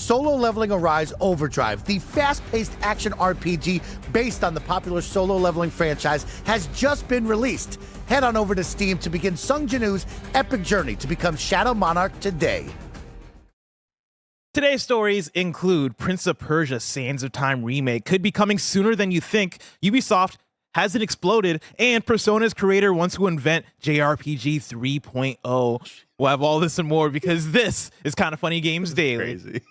Solo Leveling Arise Overdrive, the fast-paced action RPG based on the popular Solo Leveling franchise, has just been released. Head on over to Steam to begin Sung Jinwoo's epic journey to become Shadow Monarch today. Today's stories include Prince of Persia Sands of Time Remake could be coming sooner than you think, Ubisoft hasn't exploded, and Persona's creator wants to invent JRPG 3.0. We'll have all this and more because this is Kinda Funny Games Daily. Crazy.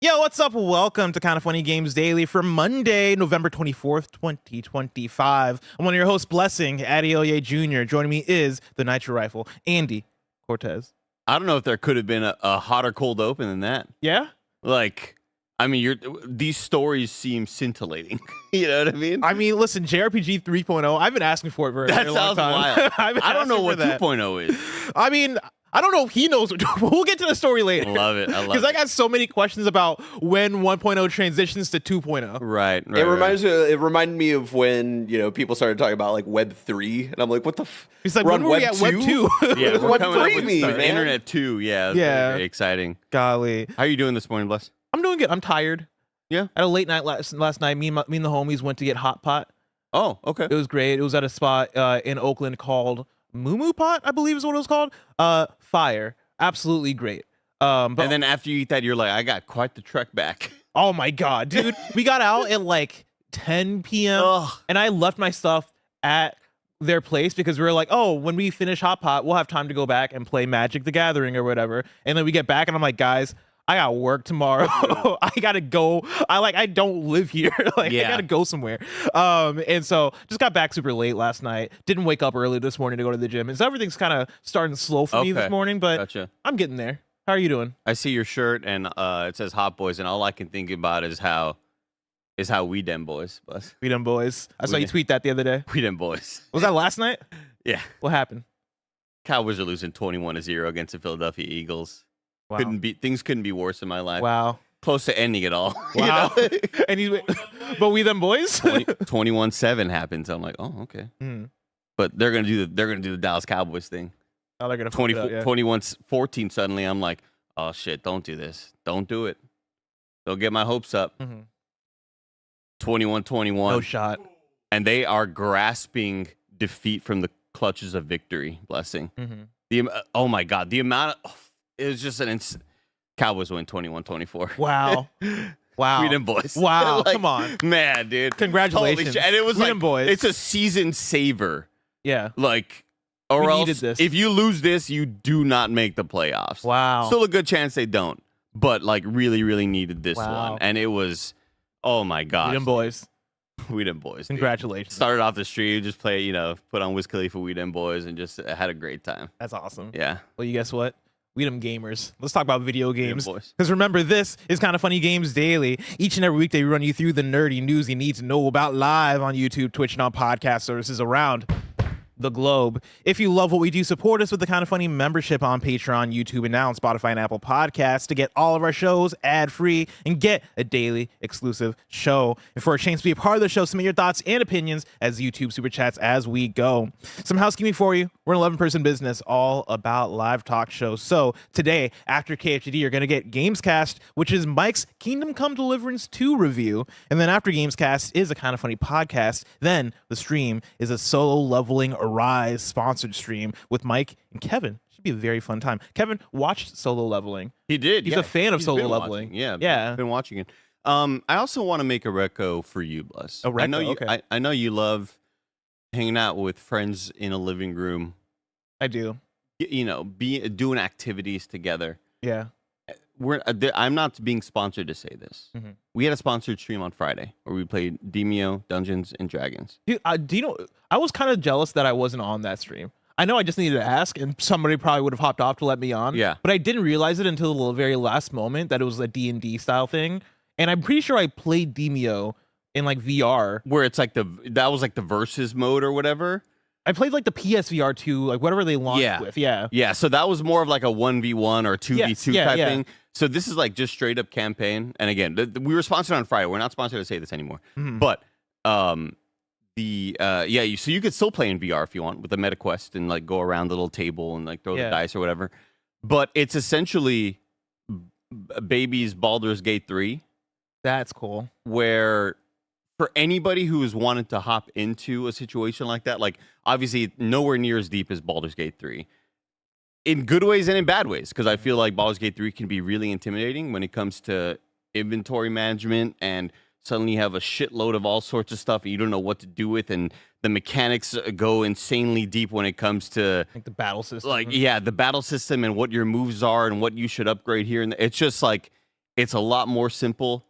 Yo, what's up? Welcome to Kinda Funny Games Daily for Monday, November 24th, 2025. I'm one of your hosts, Blessing Adeoye Jr. Joining me is the Nitro Rifle, Andy Cortez. I don't know if there could have been a hotter cold open than that. Yeah? Like, I mean, these stories seem scintillating. You know what I mean? I mean, listen, JRPG 3.0, I've been asking for it for a very long time. That sounds wild. I don't know what 2.0 is. I mean, I don't know if he knows. We'll get to the story later. Love it. I love it. Because I got so many questions about when 1.0 transitions to 2.0. Right. It reminded me of when, people started talking about like Web 3, and I'm like, what the He's like, when were we at Web 2? Yeah, we're Web coming up 3 with mean, stuff. man? Internet 2, yeah. Yeah. Very exciting. Golly. How are you doing this morning, Bless? I'm doing good. I'm tired. Yeah. I had a late night last night. Me and the homies went to get hot pot. Oh, okay. It was great. It was at a spot in Oakland called Moo Pot, I believe is what it was called. Fire. Absolutely great. But And then after you eat that, you're like, I got quite the trek back. oh my God, dude. We got out at like 10 p.m. Ugh. and I left my stuff at their place because we were like, oh, when we finish Hot Pot, we'll have time to go back and play Magic the Gathering or whatever. And then we get back and I'm like, guys, I got work tomorrow. I gotta go. I don't live here. I gotta go somewhere. And so just got back super late last night. Didn't wake up early this morning to go to the gym. And so everything's kind of starting slow for me this morning, but Gotcha. I'm getting there. How are you doing? I see your shirt and it says Hot Boys, and all I can think about is how we dem boys, Bless. We done boys. I saw you tweet that the other day. We dem boys. Was that last night? Yeah. What happened? Cowboys are losing 21-0 against the Philadelphia Eagles. Wow. Things couldn't be worse in my life. Wow. Close to ending it all. Wow. You know? And but we them boys? 21-7 happens. I'm like, oh, okay. Mm. But they're gonna do the Dallas Cowboys thing. Oh, they're gonna 21-14 suddenly. I'm like, oh shit, don't do this. Don't do it. Don't get my hopes up. 21-21. No shot. And they are grasping defeat from the clutches of victory. Blessing. Oh my God, the amount of it was just Cowboys win 21-24. Wow. Wow. Freedom boys. Wow. Like, come on. Man, dude. Congratulations. Holy shit. And it was Freedom like, boys. it's a season saver. Yeah. Like, or We else needed this. if you lose this, you do not make the playoffs. Wow. Still a good chance they don't. But like really, really needed this Wow. one. And it was, oh my God. Freedom boys. We Dem Boys. Dude. Congratulations. Started off the street, just play, put on Wiz Khalifa, We Dem Boys, and just had a great time. That's awesome. Yeah. Well, you guess what? We them gamers. Let's talk about video games. boys. Because remember, this is Kinda Funny Games Daily. Each and every weekday, we run you through the nerdy news you need to know about live on YouTube, Twitch, and on podcast services around the globe. If you love what we do, support us with the Kinda Funny membership on Patreon, YouTube, and now on Spotify and Apple Podcasts to get all of our shows ad-free and get a daily exclusive show. And for a chance to be a part of the show, submit your thoughts and opinions as YouTube super chats as we go. Some housekeeping for you. We're an 11-person business all about live talk shows. So today, after KFGD, you're going to get Gamescast, which is Mike's Kingdom Come Deliverance 2 review. And then after Gamescast is a Kinda Funny podcast. Then the stream is a Solo Leveling Arise sponsored stream with Mike and Kevin. Should be a very fun time. Kevin watched Solo Leveling. He did. He's a fan of Solo Leveling. Watching. Yeah. Yeah. Been watching it. I also want to make a reco for you, Bless. A reco, I know you, okay. I know you love hanging out with friends in a living room. I do. Doing activities together. Yeah. I'm not being sponsored to say this. We had a sponsored stream on Friday where we played Demio, Dungeons and Dragons. Dude, do you know, I was kind of jealous that I wasn't on that stream. I know I just needed to ask, and somebody probably would have hopped off to let me on. Yeah. But I didn't realize it until the very last moment that it was a D&D style thing. And I'm pretty sure I played Demio in like VR. Where it's like that was like the versus mode or whatever. I played like the PSVR 2, like whatever they launched with. Yeah. Yeah, so that was more of like a 1v1 or 2v2 type thing. So this is like just straight up campaign. And again, we were sponsored on Friday. We're not sponsored to say this anymore. But so you could still play in VR if you want with the MetaQuest and like go around the little table and like throw the dice or whatever. But it's essentially baby's Baldur's Gate 3. That's cool. Where for anybody who has wanted to hop into a situation like that, like obviously nowhere near as deep as Baldur's Gate 3. In good ways and in bad ways, because I feel like Baldur's Gate 3 can be really intimidating when it comes to inventory management, and suddenly you have a shitload of all sorts of stuff and you don't know what to do with, and the mechanics go insanely deep when it comes to like the battle system. Like, yeah, the battle system and what your moves are and what you should upgrade here. And it's just like, it's a lot more simple,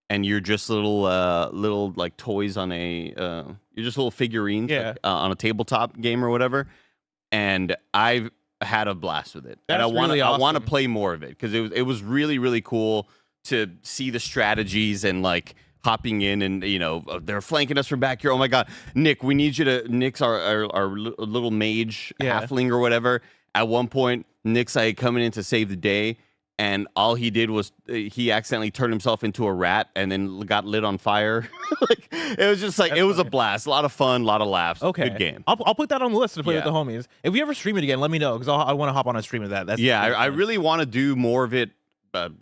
and you're just little like toys on you're just little figurines like, on a tabletop game or whatever. And I've had a blast with it. That's and really awesome. I want to play more of it because it was really, really cool to see the strategies and like hopping in, and they're flanking us from back here. Oh my God, Nick, we need you to. Nick's our little mage halfling or whatever. At one point, Nick's like coming in to save the day, and all he did was he accidentally turned himself into a rat and then got lit on fire. Like, it was just like it was a blast, a lot of fun, a lot of laughs. Okay, good game. I'll put that on the list to play with the homies. If we ever stream it again, let me know because I want to hop on a stream of that. I really want to do more of it,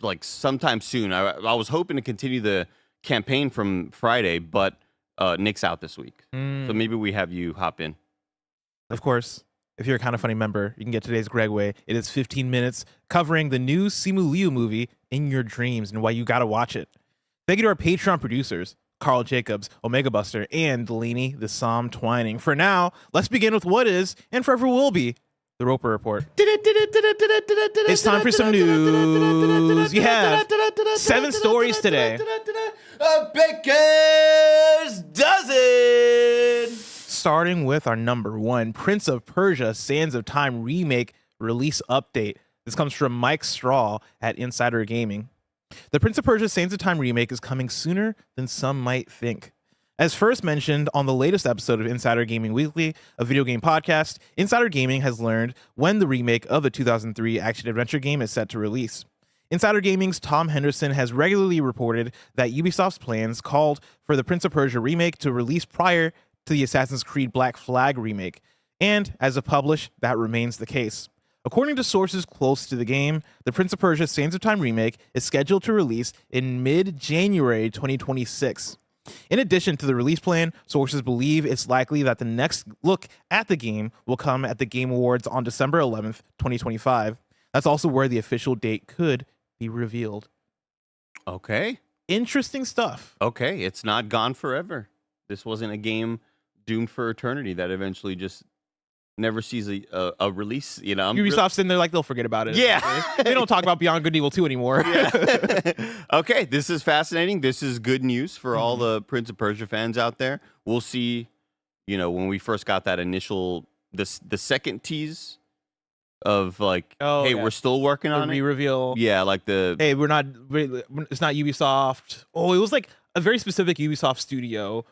like sometime soon. I was hoping to continue the campaign from Friday, but Nick's out this week, so maybe we have you hop in. Of course, if you're a Kind of Funny member, you can get today's Gregway. It is 15 minutes covering the new Simu Liu movie, In Your Dreams, and why you gotta watch it. Thank you to our Patreon producers, Carl Jacobs, Omega Buster, and Delaney the Psalm Twining. For now, let's begin with what is, and forever will be, the Roper Report. It's time for some news. You have 7 stories today. A baker's dozen. Starting with our number 1, Prince of Persia Sands of Time Remake release update. This comes from Mike Straw at Insider Gaming. The Prince of Persia Sands of Time Remake is coming sooner than some might think. As first mentioned on the latest episode of Insider Gaming Weekly, a video game podcast, Insider Gaming has learned when the remake of the 2003 action-adventure game is set to release. Insider Gaming's Tom Henderson has regularly reported that Ubisoft's plans called for the Prince of Persia remake to release prior to the Assassin's Creed Black Flag remake, and as of publish, that remains the case. According to sources close to the game, the Prince of Persia Sands of Time remake is scheduled to release in mid-January 2026. In addition to the release plan, sources believe it's likely that the next look at the game will come at the Game Awards on December 11th, 2025. That's also where the official date could be revealed. Okay. Interesting stuff. Okay, it's not gone forever. This wasn't a game doomed for eternity that eventually just never sees a release. Ubisoft's sitting there like they'll forget about it. Yeah. They don't talk about Beyond Good and Evil 2 anymore. Yeah. Okay, this is fascinating. This is good news for all the Prince of Persia fans out there. We'll see, when we first got that initial, the second tease of like, we're still working on it. Reveal. Yeah, like hey, it's not Ubisoft. Oh, it was like a very specific Ubisoft studio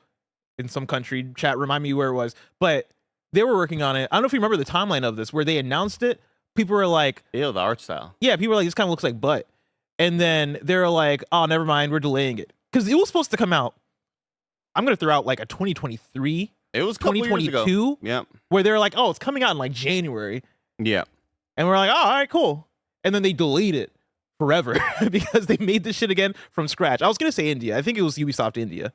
in some country. Chat, remind me where it was. But they were working on it. I don't know if you remember the timeline of this, where they announced it. People were like, ew, the art style. Yeah, people were like, this kind of looks like butt. And then they're like, oh, never mind, we're delaying it. Because it was supposed to come out, I'm going to throw out like a 2023. It was 2022. Yeah. Where they're like, oh, it's coming out in like January. Yeah. And we're like, oh, all right, cool. And then they delayed it forever because they made this shit again from scratch. I was going to say India. I think it was Ubisoft India.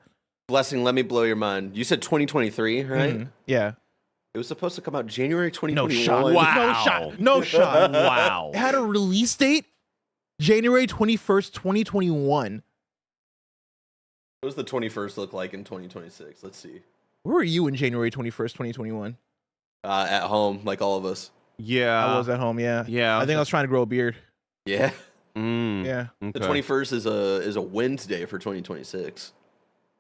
Blessing, let me blow your mind. You said 2023, right? Mm-hmm. Yeah. It was supposed to come out January 2021. No shot. Wow. No shot. Wow. It had a release date, January 21st, 2021. What does the 21st look like in 2026? Let's see. Where were you in January 21st, 2021? At home, like all of us. Yeah. I was at home, yeah. Yeah. I think I was trying to grow a beard. Yeah. Yeah. Okay. The 21st is a Wednesday for 2026.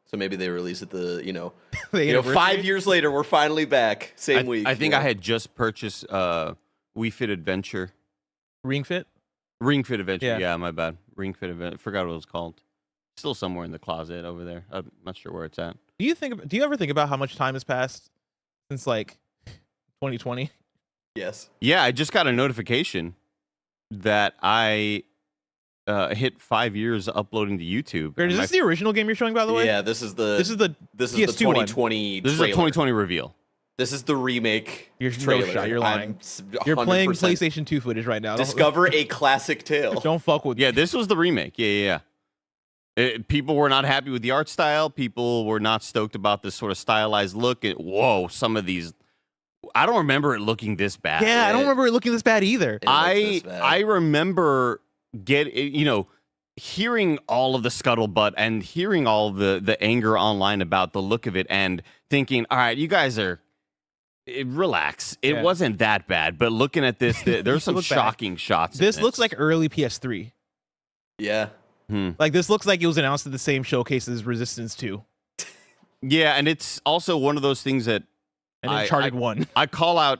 So maybe they release it The 5 years later, we're finally back. Same week. I think I had just purchased Wii Fit Adventure. Ring Fit? Ring Fit Adventure. Yeah. Yeah, my bad. Ring Fit Adventure. Forgot what it was called. Still somewhere in the closet over there. I'm not sure where it's at. Do you ever think about how much time has passed since like 2020? Yes. Yeah, I just got a notification that I hit 5 years uploading to YouTube. Is this the original game you're showing, by the way? Yeah, this is the PS2 2020. This is a 2020 reveal. This is the remake. You're trailer. no shot. You're lying. I'm You're playing 100% PlayStation 2 footage right now. Discover a classic tale. Don't fuck with. Yeah, this was the remake. Yeah. People were not happy with the art style. People were not stoked about this sort of stylized look. Whoa, some of these. I don't remember it looking this bad. Yeah, I don't remember it looking this bad either. I remember hearing all of the scuttlebutt and hearing all the anger online about the look of it and thinking, all right, you guys are relax. It wasn't that bad, but looking at this, there's some shocking shots. This looks like early PS3. Yeah. Like this looks like it was announced at the same showcase as Resistance 2. Yeah, and it's also one of those things that and Uncharted 1. I call out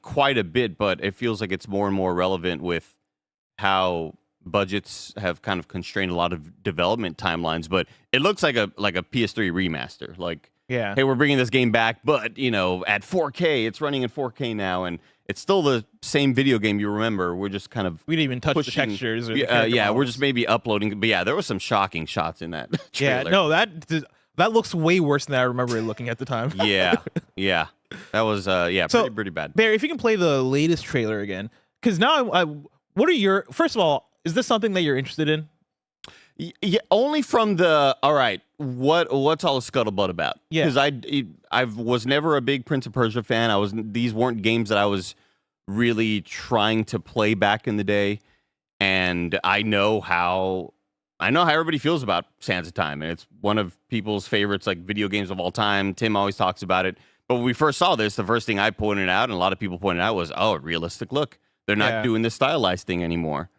quite a bit, but it feels like it's more and more relevant with how budgets have kind of constrained a lot of development timelines. But it looks like a PS3 remaster. Like, yeah, hey, we're bringing this game back, but at 4K, it's running in 4K now, and it's still the same video game you remember. We're just kind of we didn't even touch the textures. Or the we're just maybe uploading. But yeah, there was some shocking shots in that trailer. Yeah, no, that looks way worse than I remember it looking at the time. yeah. That was pretty bad. Barry, if you can play the latest trailer again, because now what are your first of all, is this something that you're interested in? Yeah, only from the all right. What's all the scuttlebutt about? Yeah, because I was never a big Prince of Persia fan. These weren't games that I was really trying to play back in the day, and I know how everybody feels about Sands of Time, and it's one of people's favorites, like video games of all time. Tim always talks about it. But when we first saw this, the first thing I pointed out, and a lot of people pointed out, was, a realistic look. They're not doing this stylized thing anymore.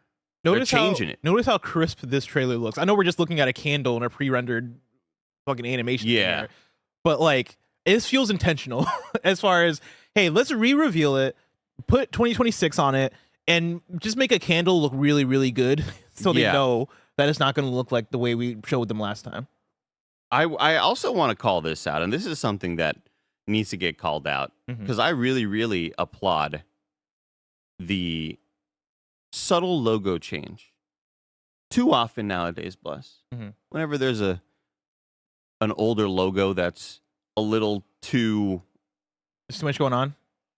They're changing it. Notice how crisp this trailer looks. I know we're just looking at a candle and a pre-rendered fucking animation. Yeah. There, but like, it feels intentional as far as, hey, let's re-reveal it, put 2026 on it, and just make a candle look really, really good so they know that it's not going to look like the way we showed them last time. I also want to call this out, and this is something that needs to get called out, because I really, really applaud the subtle logo change. Too often nowadays, Bless, whenever there's an older logo that's a little too... There's too much going on?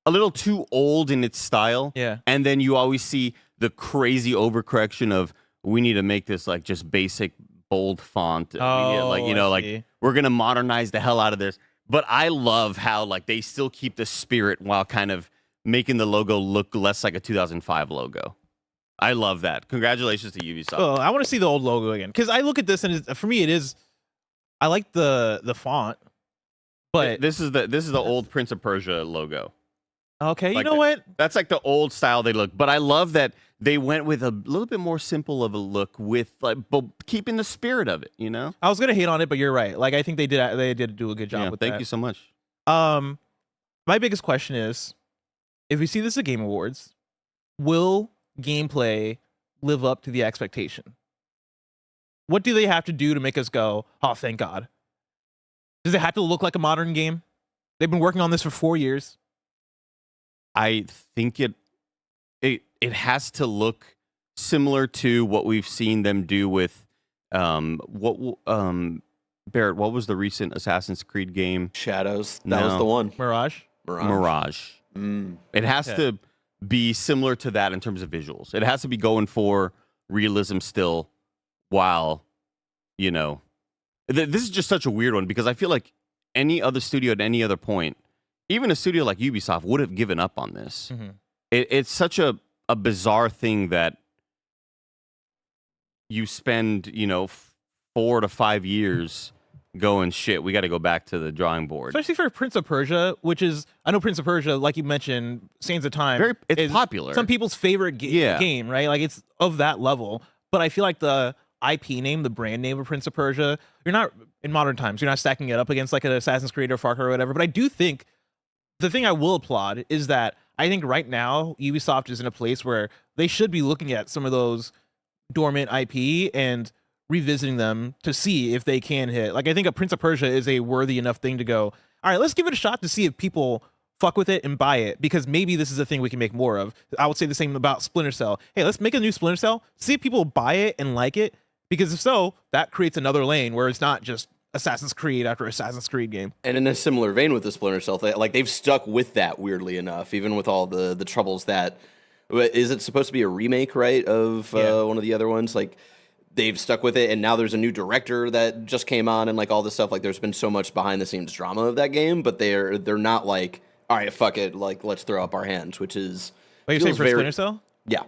A little too old in its style. Yeah. And then you always see the crazy overcorrection of, we need to make this like just basic bold font. We're going to modernize the hell out of this. But I love how like they still keep the spirit while kind of making the logo look less like a 2005 logo. I love that. Congratulations to Ubisoft. Oh, I want to see the old logo again, because I look at this and for me it is. I like the font, but this is the old Prince of Persia logo. Okay, like you know what? That's like the old style they look. But I love that they went with a little bit more simple of a look with but keeping the spirit of it. I was gonna hate on it, but you're right. Like I think they did do a good job with that. Thank you so much. My biggest question is, if we see this at Game Awards, will gameplay live up to the expectation? What do they have to do to make us go, oh, thank God? Does it have to look like a modern game? They've been working on this for 4 years. I think it has to look similar to what we've seen them do with Barrett, what was the recent Assassin's Creed game? Shadows. That was the one. Mirage. It has to be similar to that in terms of visuals. It has to be going for realism still, while this is just such a weird one, because I feel like any other studio at any other point, even a studio like Ubisoft, would have given up on this. It's such a bizarre thing that you spend 4 to 5 years going, shit, we got to go back to the drawing board. Especially for Prince of Persia, which is, I know Prince of Persia, like you mentioned, Sands of Time. It's popular. Some people's favorite game, right? Like it's of that level. But I feel like the IP name, the brand name of Prince of Persia, you're not, in modern times, you're not stacking it up against like an Assassin's Creed or Far Cry or whatever. But I do think the thing I will applaud is that I think right now Ubisoft is in a place where they should be looking at some of those dormant IP and revisiting them to see if they can hit. Like I think a Prince of Persia is a worthy enough thing to go, all right, let's give it a shot to see if people fuck with it and buy it, because maybe this is a thing we can make more of. I would say the same about Splinter Cell. Hey, let's make a new Splinter Cell, see if people buy it and like it, because if so, that creates another lane where it's not just Assassin's Creed after Assassin's Creed game. And in a similar vein with the Splinter Cell, they've stuck with that, weirdly enough, even with all the troubles that... Is it supposed to be a remake, right, of one of the other ones? Like, they've stuck with it, and now there's a new director that just came on, and like all this stuff. Like, there's been so much behind the scenes drama of that game, but they're not like, all right, fuck it, like let's throw up our hands, which is. What you're saying for Splinter Cell? Yeah.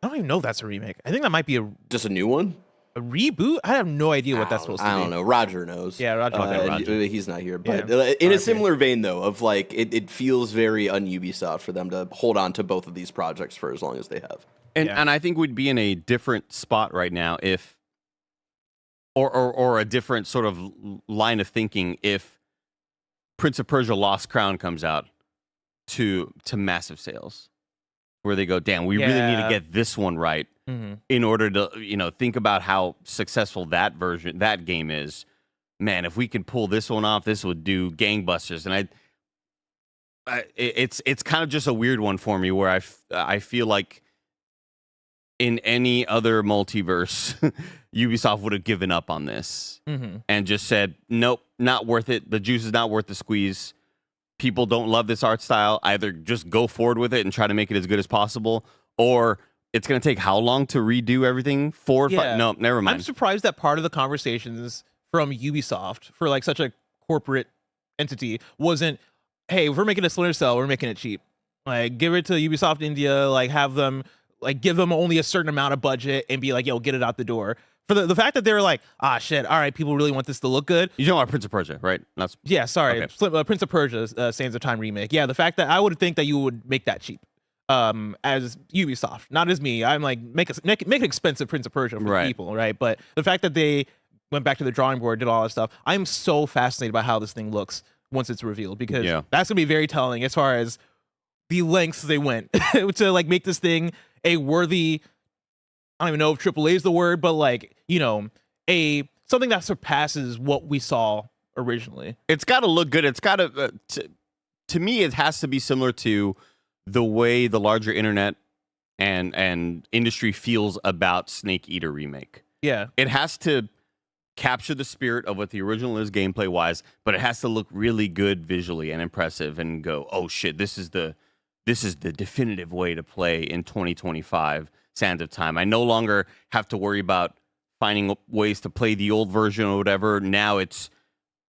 I don't even know if that's a remake. I think that might be just a new one. A reboot? I have no idea what that's supposed to be. I don't know. Roger knows. Yeah, Roger. He's not here. But in a similar vein, though, of like, it feels very un-Ubisoft for them to hold on to both of these projects for as long as they have. And I think we'd be in a different spot right now if, or a different sort of line of thinking if Prince of Persia Lost Crown comes out to massive sales, where they go, damn, we really need to get this one right. In order to, think about how successful that game is. Man, if we could pull this one off, this would do gangbusters. And it's kind of just a weird one for me, where I feel like in any other multiverse, Ubisoft would have given up on this and just said, nope, not worth it. The juice is not worth the squeeze. People don't love this art style. Either just go forward with it and try to make it as good as possible, or it's going to take how long to redo everything? 4 or 5? No, never mind. I'm surprised that part of the conversations from Ubisoft for like such a corporate entity wasn't, hey, if we're making a Splinter Cell, we're making it cheap. Like, give it to Ubisoft India, like have them, like give them only a certain amount of budget and be like, yo, get it out the door. For the fact that they're like, shit, all right, people really want this to look good. You're talking about Prince of Persia, right? Yeah, sorry. Okay. Prince of Persia, Sands of Time remake. Yeah, the fact that I would think that you would make that cheap. As Ubisoft, not as me. I'm like, make an expensive Prince of Persia for people, right? But the fact that they went back to the drawing board, did all that stuff, I'm so fascinated by how this thing looks once it's revealed, because that's gonna be very telling as far as the lengths they went to like make this thing a worthy, I don't even know if AAA is the word, but like, something that surpasses what we saw originally. It's got to look good. It's got to me, it has to be similar to the way the larger internet and industry feels about Snake Eater Remake. Yeah. It has to capture the spirit of what the original is gameplay wise, but it has to look really good visually and impressive and go, oh shit, this is the definitive way to play in 2025 Sands of Time. I no longer have to worry about finding ways to play the old version or whatever. Now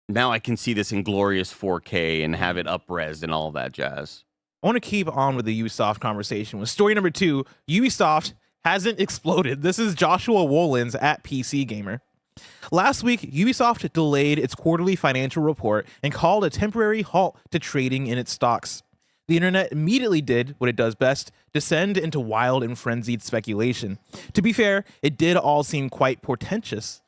I can see this in glorious 4K and have it up-res and all that jazz. I want to keep on with the Ubisoft conversation. With story number 2, Ubisoft hasn't exploded. This is Joshua Wolins at PC Gamer. Last week, Ubisoft delayed its quarterly financial report and called a temporary halt to trading in its stocks. The internet immediately did what it does best, descend into wild and frenzied speculation. To be fair, it did all seem quite portentous.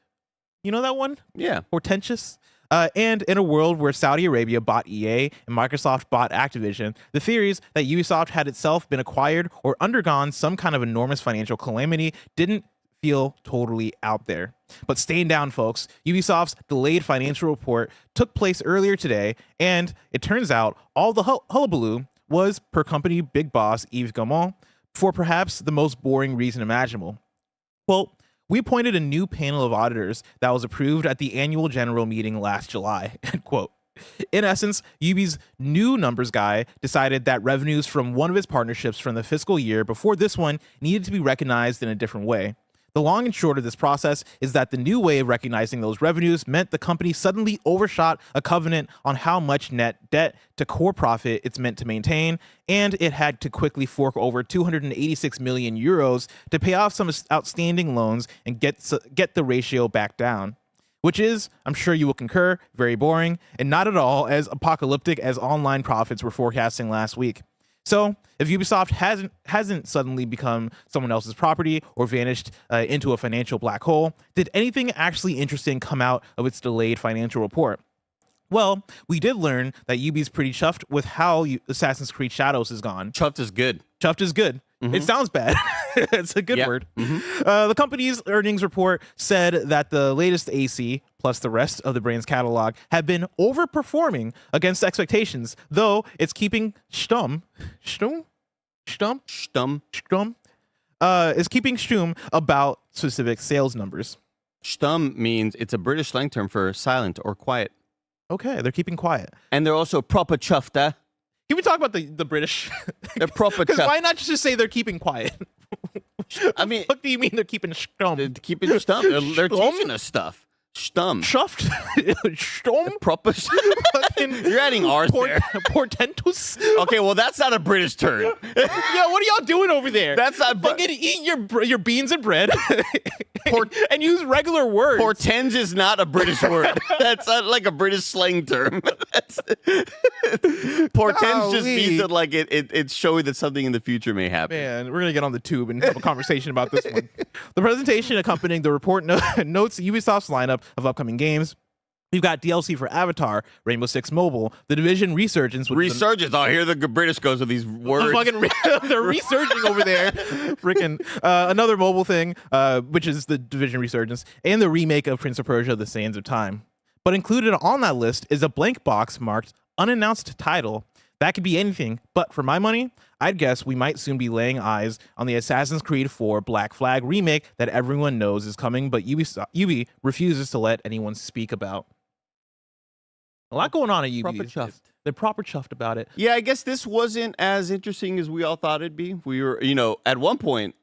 You know that one? Yeah. Portentous? And in a world where Saudi Arabia bought EA and Microsoft bought Activision, the theories that Ubisoft had itself been acquired or undergone some kind of enormous financial calamity didn't feel totally out there. But staying down, folks. Ubisoft's delayed financial report took place earlier today, and it turns out all the hullabaloo was per company big boss Yves Guillemot for perhaps the most boring reason imaginable. Quote, we appointed a new panel of auditors that was approved at the annual general meeting last July, end quote. In essence, Ubi's new numbers guy decided that revenues from one of his partnerships from the fiscal year before this one needed to be recognized in a different way. The long and short of this process is that the new way of recognizing those revenues meant the company suddenly overshot a covenant on how much net debt to core profit it's meant to maintain, and it had to quickly fork over 286 million euros to pay off some outstanding loans and get the ratio back down. Which is, I'm sure you will concur, very boring, and not at all as apocalyptic as online profits were forecasting last week. So, if Ubisoft hasn't suddenly become someone else's property or vanished into a financial black hole, did anything actually interesting come out of its delayed financial report? Well, we did learn that Ubi's pretty chuffed with how Assassin's Creed Shadows has gone. Chuffed is good. Chuffed is good. It sounds bad. It's a good Yeah. word. The company's earnings report said that the latest AC plus the rest of the brand's catalog have been overperforming against expectations, though it's keeping Stum is keeping Stum about specific sales numbers. Stum means it's a British slang term for silent or quiet. Okay, they're keeping quiet. And they're also proper chuffed, eh? Can we talk about the British? They're proper Because chuffed. why not just say they're keeping quiet? I mean, What do you mean they're keeping Stum? they're keeping Stum. They're Stum? teaching us stuff. Stum. Shuffed? Stum? Proper. Fucking You're adding R's there. Portentus? Okay, well, that's not a British term. Yeah, what are y'all doing over there? That's not. Fucking eat your beans and bread and use regular words. Portends is not a British word. That's not like a British slang term. Portends just Golly. means that like it's showing that something in the future may happen. Man, we're gonna get on the tube and have a conversation about this one. The presentation accompanying the report notes Ubisoft's lineup of upcoming games. We've got DLC for Avatar, Rainbow Six Mobile, The Division Resurgence. Which Resurgence. Oh, here the British goes with these words. They're resurging over there. Freaking another mobile thing, which is The Division Resurgence, and the remake of Prince of Persia: The Sands of Time. But included on that list is a blank box marked unannounced title. That could be anything, but for my money, I'd guess we might soon be laying eyes on the Assassin's Creed 4 Black Flag remake that everyone knows is coming, but Ubi refuses to let anyone speak about. A lot going on at Ubi. Proper chuffed. They're proper chuffed about it. Yeah, I guess this wasn't as interesting as we all thought it'd be. We were, at one point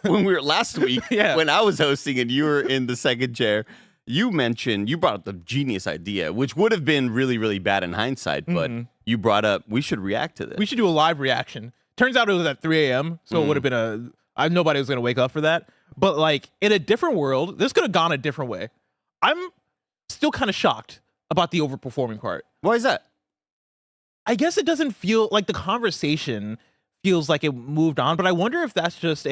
when we were last week, Yeah. when I was hosting and you were in the second chair, you brought up the genius idea, which would have been really, really bad in hindsight, but you brought up, we should react to this. We should do a live reaction. Turns out it was at 3 a.m., so it would have been nobody was going to wake up for that. But like in a different world, this could have gone a different way. I'm still kind of shocked about the overperforming part. Why is that? I guess it doesn't feel like the conversation feels like it moved on, but I wonder if that's just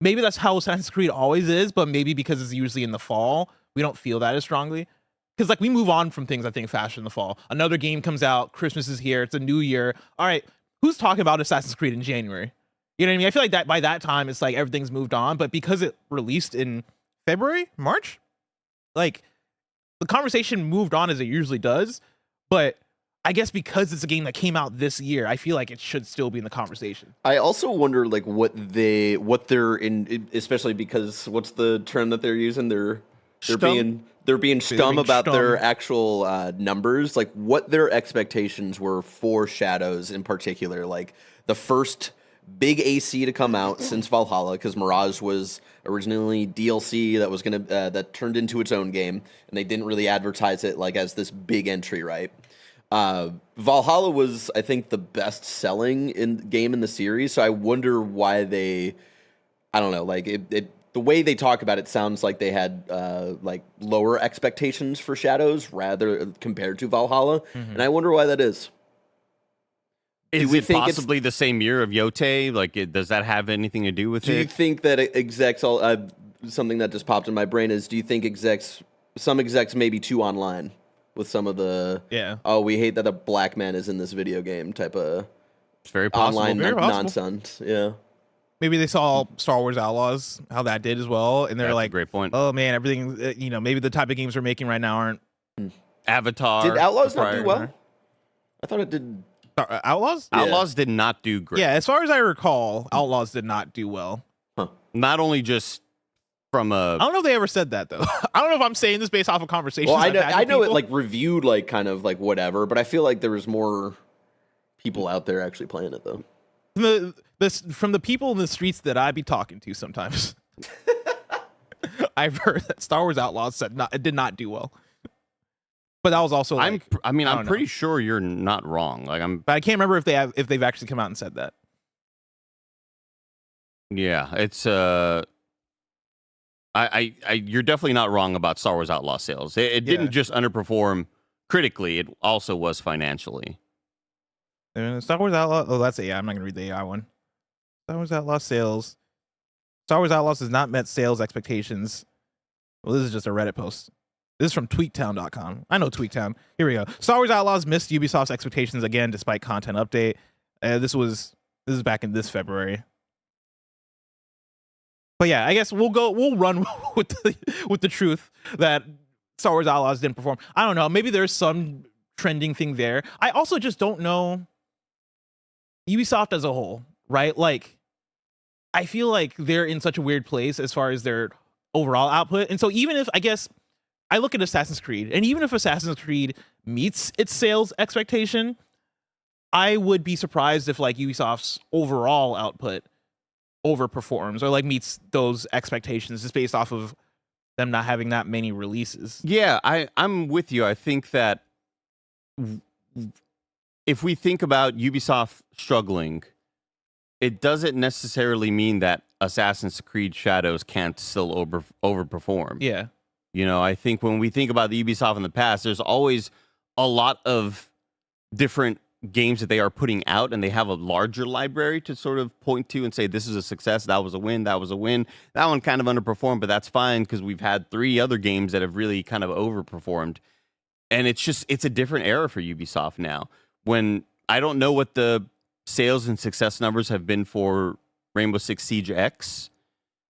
maybe that's how Assassin's Creed always is, but maybe because it's usually in the fall, we don't feel that as strongly. Because like we move on from things, I think, faster in the fall. Another game comes out, Christmas is here, it's a new year. All right, who's talking about Assassin's Creed in January? You know what I mean? I feel like that by that time, it's like everything's moved on, but because it released in February, March, like the conversation moved on as it usually does, but I guess because it's a game that came out this year, I feel like it should still be in the conversation. I also wonder like what they're in, especially because what's the term that they're using? They're being stum about their actual numbers, like what their expectations were for Shadows in particular. Like the first big AC to come out since Valhalla, because Mirage was originally DLC that was that turned into its own game, and they didn't really advertise it like as this big entry, right? Valhalla was, I think, the best selling game in the series, so I wonder why I don't know, like the way they talk about it sounds like they had like lower expectations for Shadows rather compared to Valhalla, and I wonder why that is. Is it possibly the same year of Yote? Like, does that have anything to do with it? Do you think that execs, something that just popped in my brain is, do you think some execs may be too online with some of the, we hate that a black man is in this video game type of it's very possible. online Very possible. nonsense? Yeah. Maybe they saw Star Wars Outlaws, how that did as well, and they're That's like, a great point. oh man, everything, maybe the type of games we're making right now aren't. Avatar. Did Outlaws not prior- do well? I thought it did. Outlaws? Outlaws did not do great. Yeah, as far as I recall, Outlaws did not do well. Not only just from I don't know if they ever said that though. I don't know if I'm saying this based off of conversations. Well, I've had I with know it people. like reviewed like kind of like whatever, but I feel like there was more people out there actually playing it though. From the people in the streets that I be talking to sometimes, I've heard that Star Wars Outlaws it did not do well. But that was also like, I'm pretty sure you're not wrong. Like but I can't remember if they've actually come out and said that. Yeah, it's you're definitely not wrong about Star Wars Outlaw sales. It didn't just underperform critically; it also was financially. Star Wars Outlaw. Oh, that's AI. I'm not gonna read the AI one. Star Wars Outlaw sales. Star Wars Outlaws has not met sales expectations. Well, this is just a Reddit post. This is from tweaktown.com. I know Tweaktown. Here we go. Star Wars Outlaws missed Ubisoft's expectations again despite content update. This is back in this February. But yeah, I guess we'll run with the truth that Star Wars Outlaws didn't perform. I don't know. Maybe there's some trending thing there. I also just don't know Ubisoft as a whole, right? Like, I feel like they're in such a weird place as far as their overall output. And so even if, I guess, I look at Assassin's Creed, and even if Assassin's Creed meets its sales expectation, I would be surprised if like Ubisoft's overall output overperforms or like meets those expectations just based off of them not having that many releases. Yeah, I'm with you. I think that if we think about Ubisoft struggling, it doesn't necessarily mean that Assassin's Creed Shadows can't still overperform. Yeah. You know, I think when we think about the Ubisoft in the past, there's always a lot of different games that they are putting out, and they have a larger library to sort of point to and say, this is a success, that was a win, that was a win. That one kind of underperformed, but that's fine because we've had 3 other games that have really kind of overperformed. And it's a different era for Ubisoft now. When I don't know what the sales and success numbers have been for Rainbow Six Siege X.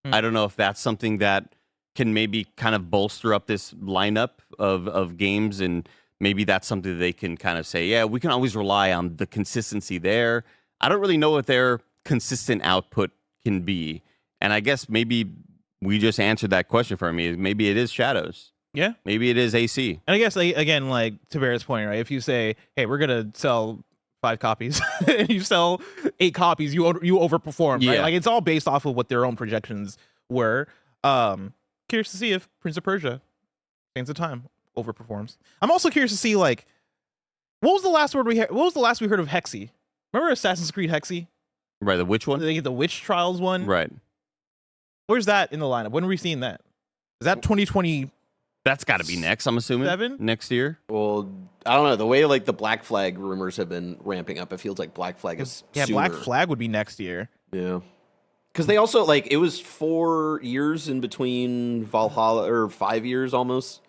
I don't know if that's something that can maybe kind of bolster up this lineup of games, and maybe that's something that they can kind of say, yeah, we can always rely on the consistency there. I don't really know what their consistent output can be. And I guess maybe we just answered that question for me. Maybe it is Shadows. Yeah. Maybe it is AC. And I guess, like, again, like to Barrett's point, right? If you say, hey, we're going to sell 5 copies and you sell 8 copies, you overperform, right? Yeah. Like, it's all based off of what their own projections were. Curious to see if Prince of Persia, Sands of Time, overperforms. I'm also curious to see, like, what was the last we heard of Hexy? Remember Assassin's Creed Hexy? Right, the which one? They get the Witch Trials one. Right. Where's that in the lineup? When are we seeing that? Is that 2020? That's got to be next, I'm assuming. 7? Next year. Well, I don't know. The way like the Black Flag rumors have been ramping up, it feels like Black Flag is Yeah, sooner. Black Flag would be next year. Yeah. Because they also, like, it was 4 years in between Valhalla, or 5 years almost,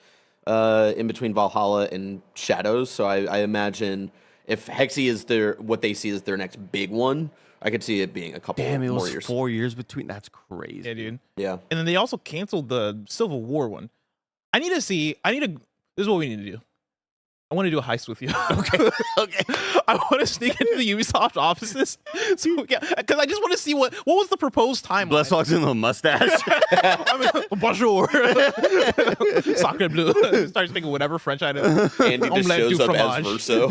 in between Valhalla and Shadows. So I imagine if Hexy is what they see as their next big one, I could see it being a couple Damn, it more was years. 4 years between. That's crazy. Yeah, dude. Yeah. And then they also canceled the Civil War one. This is what we need to do. I want to do a heist with you. Okay. I want to sneak into the Ubisoft offices. So, yeah, because I just want to see what was the proposed timeline. Bless walks in with a mustache. Bonjour. Sacre bleu. Start speaking whatever French I know. Andy just Omelette shows du up as fromage. Verso.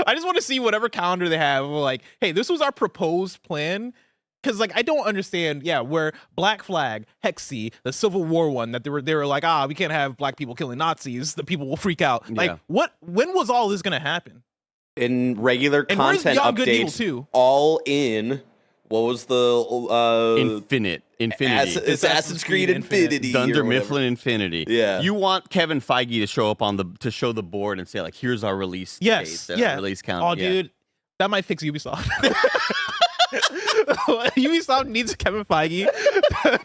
I just want to see whatever calendar they have. Like, hey, this was our proposed plan. Because, like, I don't understand, where Black Flag, Hexy, the Civil War one, that they were like, we can't have black people killing Nazis. The people will freak out. Like, when was all this going to happen? In regular And where's content Beyond Good and Evil updates, 2? all in, what was the... Infinity. Assassin's Creed Infinity. Dunder or whatever. Mifflin Infinity. Yeah. You want Kevin Feige to show up to show the board and say, like, here's our release Yes. date, Yeah. release count. Oh, dude, that might fix Ubisoft. Ubisoft needs Kevin Feige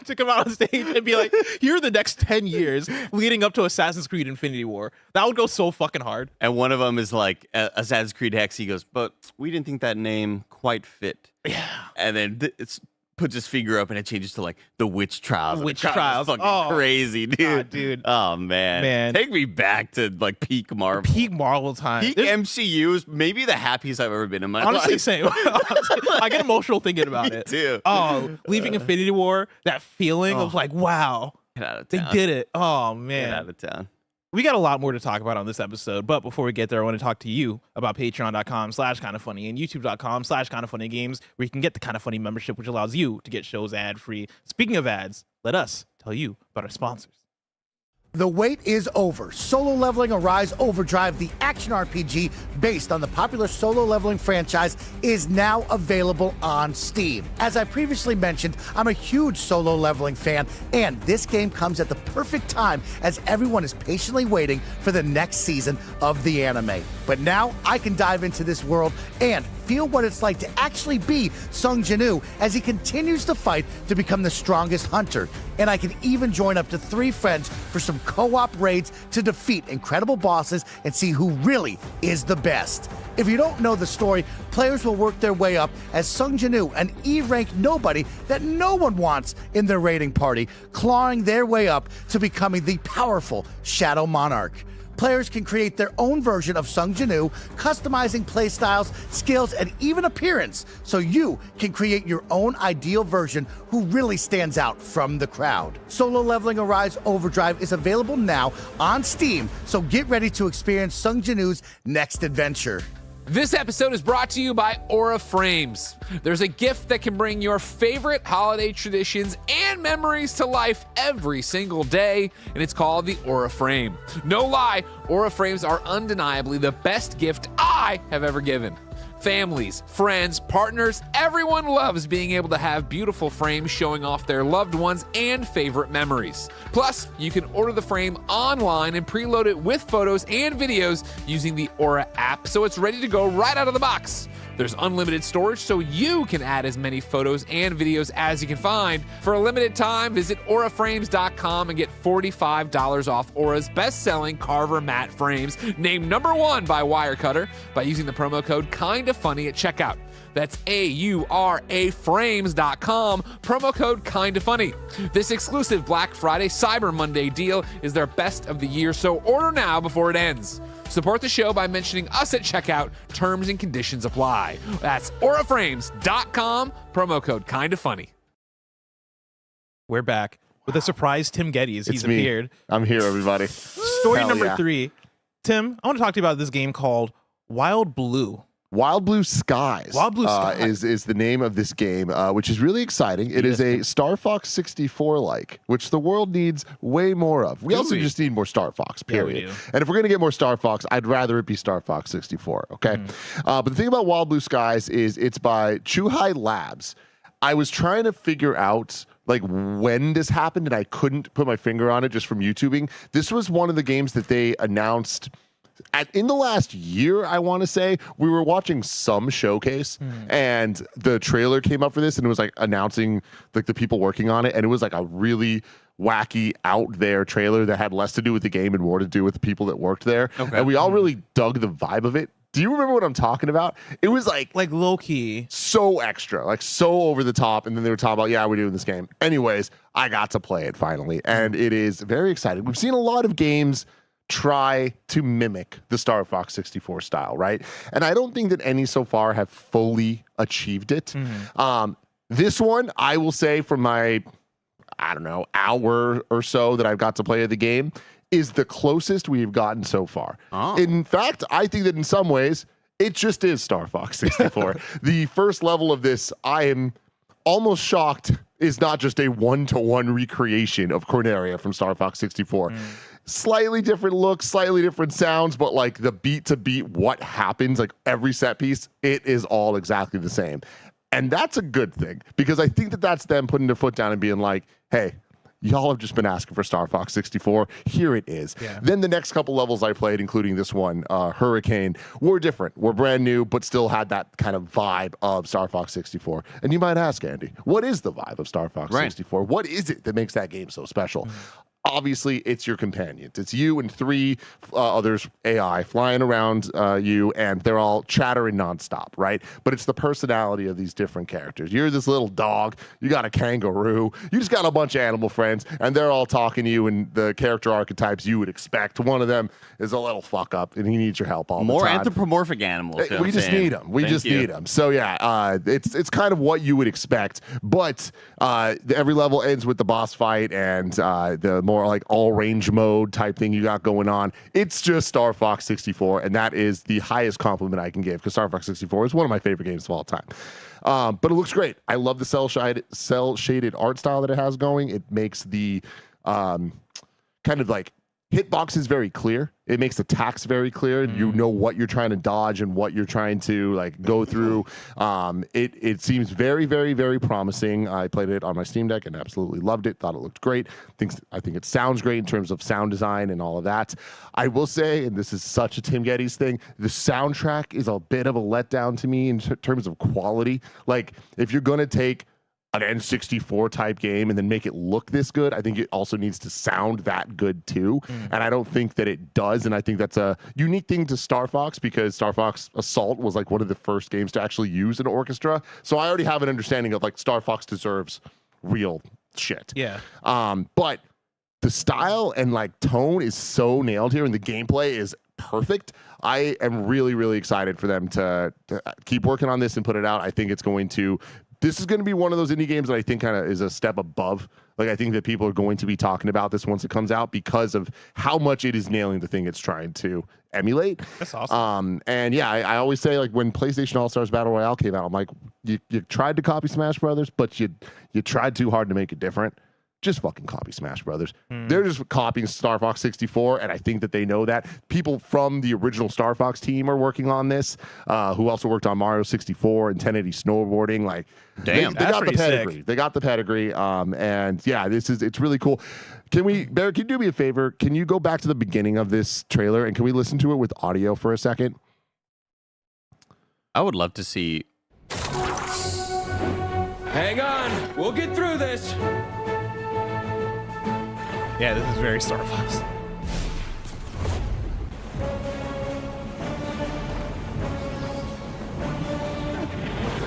to come out on stage and be like, here are the next 10 years leading up to Assassin's Creed Infinity War. That would go so fucking hard. And one of them is like Assassin's Creed Hex. He goes, but we didn't think that name quite fit. Yeah. And then it's puts his finger up and it changes to like the Witch Trials. Witch The Trials. Fucking Oh, crazy, dude. God, dude. Oh man. Take me back to like peak Marvel. Peak Marvel time. Peak MCU is maybe the happiest I've ever been in my Honestly, life. same. Honestly, I get emotional thinking about Me it. too. Oh, leaving Infinity War, that feeling of like, wow, Get out of they town. did it. Oh man. Get out of town. We got a lot more to talk about on this episode, but before we get there, I want to talk to you about patreon.com/kindafunny and youtube.com/kindafunnygames, where you can get the Kinda Funny membership, which allows you to get shows ad-free. Speaking of ads, let us tell you about our sponsors. The wait is over. Solo Leveling Arise Overdrive, the action RPG based on the popular solo leveling franchise, is now available on Steam. As I previously mentioned, I'm a huge solo leveling fan, and this game comes at the perfect time as everyone is patiently waiting for the next season of the anime. But now I can dive into this world and feel what it's like to actually be Sung Jinwoo as he continues to fight to become the strongest hunter. And I can even join up to 3 friends for some co-op raids to defeat incredible bosses and see who really is the best. If you don't know the story, players will work their way up as Sung Jinwoo, an E-rank nobody that no one wants in their raiding party, clawing their way up to becoming the powerful Shadow Monarch. Players can create their own version of Sung Jinwoo, customizing playstyles, skills, and even appearance, so you can create your own ideal version who really stands out from the crowd. Solo Leveling Arise Overdrive is available now on Steam, so get ready to experience Sung Jinwoo's next adventure. This episode is brought to you by Aura Frames. There's a gift that can bring your favorite holiday traditions and memories to life every single day, and it's called the Aura Frame. No lie, Aura Frames are undeniably the best gift I have ever given. Families, friends, partners, everyone loves being able to have beautiful frames showing off their loved ones and favorite memories. Plus, you can order the frame online and preload it with photos and videos using the Aura app, so it's ready to go right out of the box. There's unlimited storage, so you can add as many photos and videos as you can find. For a limited time, visit auraframes.com and get $45 off Aura's best-selling Carver matte frames, named #1 by Wirecutter, by using the promo code KINDAFUNNY at checkout. That's auraframes.com, promo code KINDAFUNNY. This exclusive Black Friday Cyber Monday deal is their best of the year, so order now before it ends. Support the show by mentioning us at checkout. Terms and conditions apply. That's auraframes.com, promo code KINDAFUNNY. We're back with a surprise Tim Geddes. He's It's me. appeared. I'm here, everybody. Story Hell number yeah. 3. Tim, I want to talk to you about this game called Wild Blue. Wild Blue Skies. Wild Blue Skies. Is the name of this game, which is really exciting. It is a Star Fox 64-like, which the world needs way more of. We also just need more Star Fox, Yeah, we period. do. And if we're going to get more Star Fox, I'd rather it be Star Fox 64, okay? But the thing about Wild Blue Skies is it's by Chuhai Labs. I was trying to figure out like when this happened, and I couldn't put my finger on it just from YouTubing. This was one of the games that they announced in the last year, I want to say. We were watching some showcase and the trailer came up for this, and it was like announcing like the people working on it, and it was like a really wacky out there trailer that had less to do with the game and more to do with the people that worked there. And we all really dug the vibe of it. Do you remember what I'm talking about? It was like low key. so extra, like so over the top. And then they were talking about, yeah, we're doing this game. Anyways, I got to play it finally, and it is very exciting. We've seen a lot of games try to mimic the Star Fox 64 style, right? And I don't think that any so far have fully achieved it. This one, I will say, from my, I don't know, hour or so that I've got to play the game, is the closest we've gotten so far. In fact, I think that in some ways, it just is Star Fox 64. The first level of this, I am almost shocked, is not just a one-to-one recreation of Corneria from Star Fox 64. Slightly different looks, slightly different sounds, but like the beat to beat, what happens, like every set piece, it is all exactly the same. And that's a good thing, because I think that that's them putting their foot down and being like, hey, y'all have just been asking for Star Fox 64. Here it is. Then the next couple levels I played, including this one, Hurricane, were different, were brand new, but still had that kind of vibe of Star Fox 64. And you might ask, Andy, what is the vibe of Star Fox 64? What is it that makes that game so special? Obviously, it's your companions. It's you and 3 others, AI, flying around you, and they're all chattering nonstop, right? But it's the personality of these different characters. You're this little dog. You got a kangaroo. You just got a bunch of animal friends, and they're all talking to you in the character archetypes you would expect. One of them is a little fuck up, and he needs your help all the time. More anthropomorphic animals. We just need them. We just need them. So yeah, it's kind of what you would expect. But every level ends with the boss fight and the more like all range mode type thing you got going on. It's just Star Fox 64, and that is the highest compliment I can give, because Star Fox 64 is one of my favorite games of all time. But it looks great. I love the cell shaded art style that it has going. It makes the kind of like hitboxes very clear. It makes attacks very clear. You know what you're trying to dodge and what you're trying to like go through. It seems very, very, very promising. I played it on my Steam Deck and absolutely loved it. Thought it looked great. I think it sounds great in terms of sound design and all of that. I will say, and this is such a Tim Geddes thing, the soundtrack is a bit of a letdown to me in terms of quality. Like, if you're going to take an N64 type game and then make it look this good. I think it also needs to sound that good too. And I don't think that it does. And I think that's a unique thing to Star Fox, because Star Fox Assault was like one of the first games to actually use an orchestra. So I already have an understanding of like Star Fox deserves real shit. Yeah. But the style and like tone is so nailed here, and the gameplay is perfect. I am really, really excited for them to keep working on this and put it out. I think this is going to be one of those indie games that I think kind of is a step above. Like, I think that people are going to be talking about this once it comes out because of how much it is nailing the thing it's trying to emulate. That's awesome. And yeah, I always say, like, when PlayStation All-Stars Battle Royale came out, I'm like, you tried to copy Smash Brothers, but you tried too hard to make it different. Just fucking copy Smash Brothers. They're just copying Star Fox 64, and I think that they know that. People from the original Star Fox team are working on this, who also worked on Mario 64 and 1080 snowboarding. Like, damn, they got the pretty pedigree. sick. They got the pedigree. And yeah, it's really cool. Barrett, can you do me a favor? Can you go back to the beginning of this trailer and can we listen to it with audio for a second? I would love to see. Hang on, we'll get through this. Yeah, this is very Star Fox.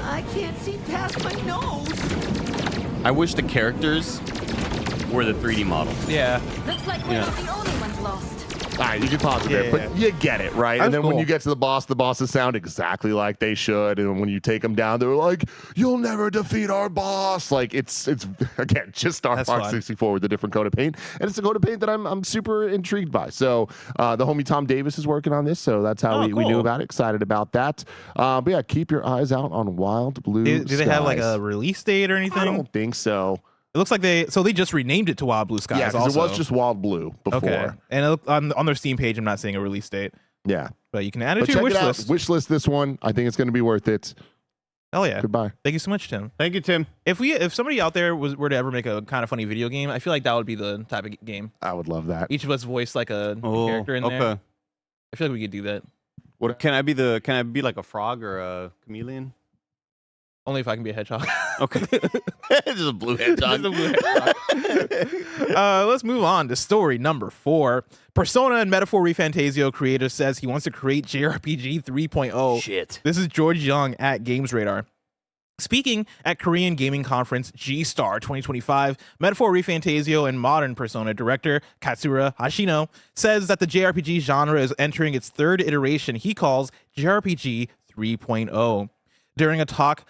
I can't see past my nose. I wish the characters were the 3D model. Yeah. Looks like we're not the only ones lost. All right, you can pause it there, but you get it, right? And That's then when cool. you get to the bosses sound exactly like they should. And when you take them down, they're like, "You'll never defeat our boss." Like it's again just Star That's Fox fun. 64 with a different coat of paint, and it's a coat of paint that I'm super intrigued by. So the homie Tom Davis is working on this, so that's how we knew cool. about it. Excited about that. But yeah, keep your eyes out on Wild Blue. Do they have like Skies. a release date or anything? I don't think so. It looks like they just renamed it to Wild Blue Skies. Yeah, because also. it was just Wild Blue before. okay. And on their Steam page, I'm not seeing a release date, Yeah, but you can add it but to your check wish it out. list. Wish list this one. I think it's going to be worth it. Hell yeah! Goodbye. Thank you so much, Tim. Thank you, Tim. If somebody out there were to ever make a kind of funny video game, I feel like that would be the type of game. I would love that. Each of us voice like a character in there. Okay. I feel like we could do that. What can I be like a frog or a chameleon? Only if I can be a hedgehog. Okay. Just a blue hedgehog. Just a blue hedgehog. Let's move on to story number 4. Persona and Metaphor ReFantazio creator says he wants to create JRPG 3.0. Shit. This is George Young at Games Radar. Speaking at Korean gaming conference G-Star 2025, Metaphor ReFantazio and modern Persona director Katsura Hashino says that the JRPG genre is entering its third iteration he calls JRPG 3.0. During a talk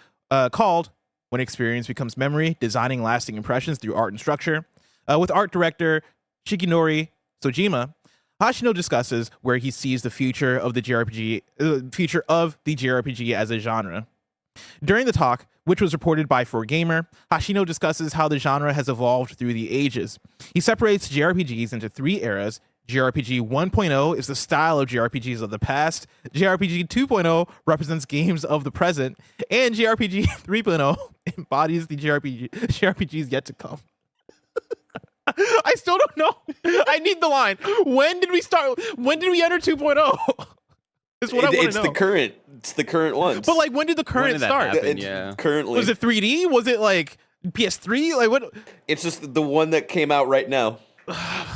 called When Experience Becomes Memory, Designing Lasting Impressions Through Art and Structure, with art director Shigenori Sojima, Hashino discusses where he sees the future of the JRPG as a genre. During the talk, which was reported by 4Gamer, Hashino discusses how the genre has evolved through the ages. He separates JRPGs into 3 eras. JRPG 1.0 is the style of JRPGs of the past, JRPG 2.0 represents games of the present, and JRPG 3.0 embodies the JRPGs yet to come. I still don't know. I need the line. When did we start? When did we enter 2.0? Is what I want to know. It's the current ones. But like, when did the current did that start? happen? It's Yeah. currently. Was it 3D? Was it like PS3? Like what? It's just the one that came out right now.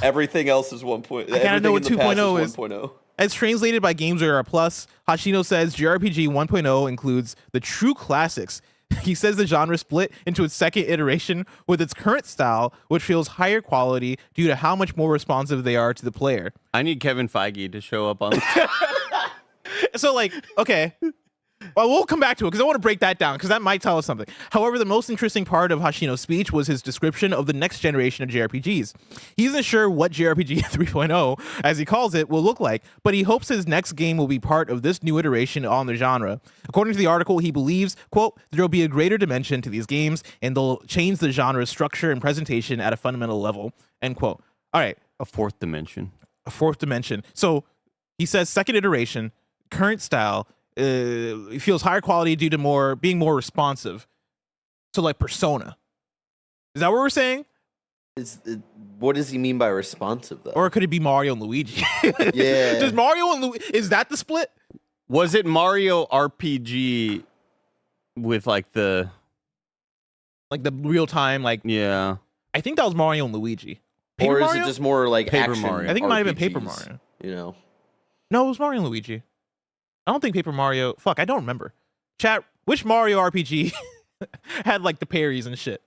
Everything else is 1.0. I gotta know what 2.0 is. 1.0. As translated by Games Radar Plus, Hashino says JRPG 1.0 includes the true classics. He says the genre split into its second iteration with its current style, which feels higher quality due to how much more responsive they are to the player. I need Kevin Feige to show up on. So like, okay. Well, we'll come back to it because I want to break that down because that might tell us something. However, the most interesting part of Hashino's speech was his description of the next generation of JRPGs. He isn't sure what JRPG 3.0, as he calls it, will look like, but he hopes his next game will be part of this new iteration on the genre. According to the article, he believes, quote, there will be a greater dimension to these games and they'll change the genre's structure and presentation at a fundamental level, end quote. All right. A fourth dimension. A fourth dimension. So he says second iteration, current style, it feels higher quality due to being more responsive. So like Persona. Is that what we're saying? What does he mean by responsive though? Or could it be Mario and Luigi? Yeah. Does Mario and Luigi, is that the split? Was it Mario RPG with like the like the real time, like Yeah. I think that was Mario and Luigi. Or is Mario? it just more like Paper action Mario. I think it might have been Paper RPGs, Mario. You know, No, it was Mario and Luigi. I don't think Paper Mario. Fuck, I don't remember. Chat, which Mario RPG had like the parries and shit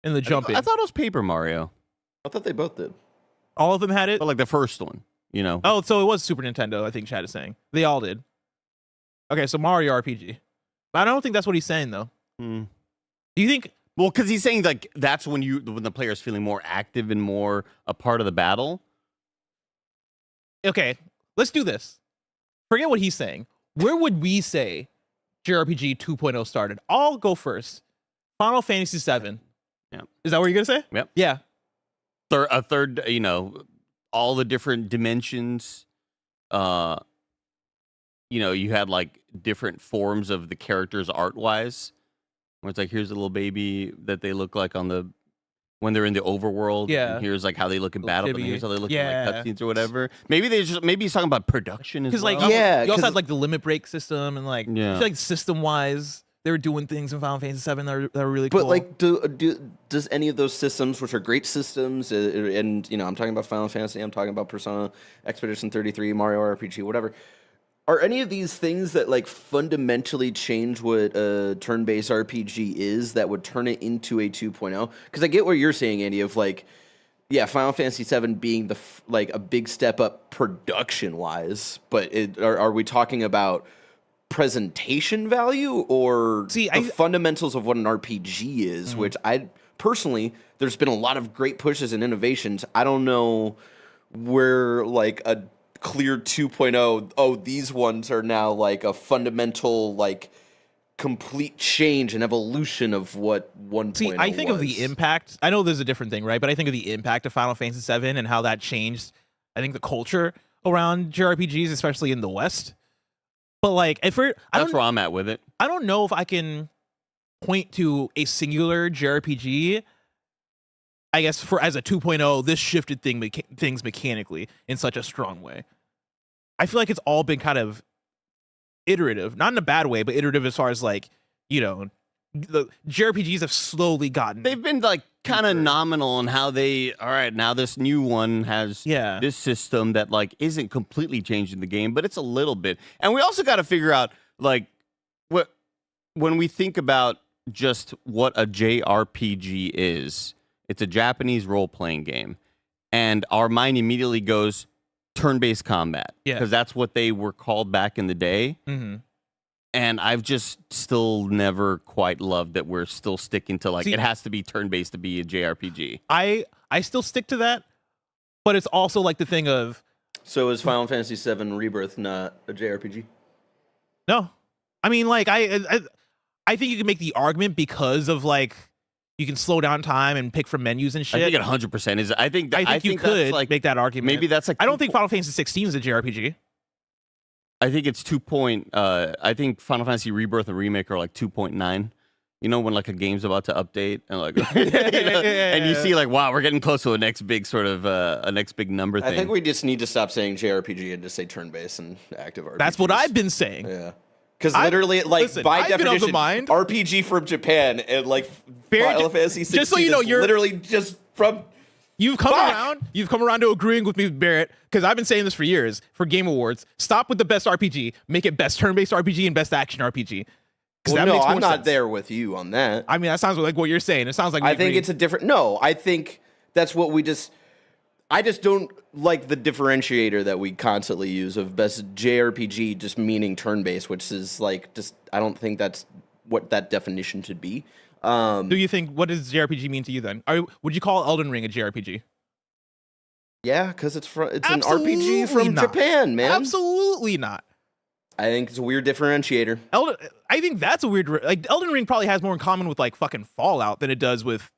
and the jumping? I thought it was Paper Mario, I thought they both did. All of them had it. but like the first one. You know. Oh, so it was Super Nintendo. I think Chad is saying they all did. Okay, so Mario RPG. But I don't think that's what he's saying though. Hmm. Do you think? Well, because he's saying like that's when the player's feeling more active and more a part of the battle. Okay, let's do this. Forget what he's saying. Where would we say JRPG 2.0 started? I'll go first. Final Fantasy 7. Yeah. Is that what you're gonna say? Yep. Yeah. A third, all the different dimensions. You had like different forms of the characters art wise. Where it's like here's a little baby that they look like when they're in the overworld. Yeah. And here's like how they look in Little battle, and chibi. here's how they look Yeah. in like cutscenes or whatever. Maybe he's talking about production as Because well. like Yeah, you also 'cause- had like the limit break system and like Yeah. I feel like system wise they were doing things in Final Fantasy 7 that were really But cool. like, does any of those systems, which are great systems, and I'm talking about Final Fantasy, I'm talking about Persona, Expedition 33, Mario RPG, whatever. Are any of these things that like fundamentally change what a turn-based RPG is that would turn it into a 2.0? Because I get what you're saying, Andy, of like, yeah, Final Fantasy 7 being like a big step up production-wise, but are we talking about presentation value or See, the fundamentals of what an RPG is, which I personally, there's been a lot of great pushes and innovations. I don't know where like a clear 2.0, oh, these ones are now like a fundamental, like complete change and evolution of what 1.0 See, I think of the was. impact. I know there's a different thing, right? But I think of the impact of Final Fantasy 7 and how that changed, I think, the culture around JRPGs, especially in the West. But like, that's where I'm at with it. I don't know if I can point to a singular JRPG. I guess as a 2.0, this shifted things mechanically in such a strong way. I feel like it's all been kind of iterative, not in a bad way, but iterative as far as like, the JRPGs have slowly gotten. They've been like kind of nominal in how all right, now this new one has Yeah. this system that like isn't completely changing the game, but it's a little bit. And we also got to figure out like when we think about just what a JRPG is, it's a Japanese role-playing game. And our mind immediately goes turn-based combat. Yeah. Because that's what they were called back in the day. Mm-hmm. And I've just still never quite loved that we're still sticking to like See, it has to be turn-based to be a JRPG. I still stick to that, but it's also like the thing of So is Final Fantasy VII Rebirth not a JRPG? no. I mean, like I think you can make the argument because of like you can slow down time and pick from menus and shit. I think it 100% is. I think you that's could like make that argument. maybe that's like I don't think Final Fantasy 16 is a JRPG. I think it's 2. I think Final Fantasy Rebirth and Remake are like 2.9. You know, when like a game's about to update and like, and you see like, wow, we're getting close to a next big sort of a next big number thing. I think we just need to stop saying JRPG and just say turn-based and active RPG. That's what I've been saying. Yeah. Because literally, like, listen, by I've been of the definition, mind- RPG from Japan and, like, Fair- Final Fantasy 16 just so you know, is you're- literally just from... You've come Fuck! around. You've come around to agreeing with me, Barrett, because I've been saying this for years. For Game Awards, stop with the best RPG, make it best turn-based RPG and best action RPG. Well, that no, makes more I'm not sense. there with you on that. I mean, that sounds like what you're saying. It sounds like I think it's a different... No, I think that's what we just... I just don't like the differentiator that we constantly use of best JRPG just meaning turn-based, which is, like, just... I don't think that's what that definition should be. Do you think, what does JRPG mean to you then? Would you call Elden Ring a JRPG? Yeah, because it's an Absolutely RPG from not. Japan, man. Absolutely not. I think it's a weird differentiator. I think that's a weird... Like, Elden Ring probably has more in common with, like, fucking Fallout than it does with,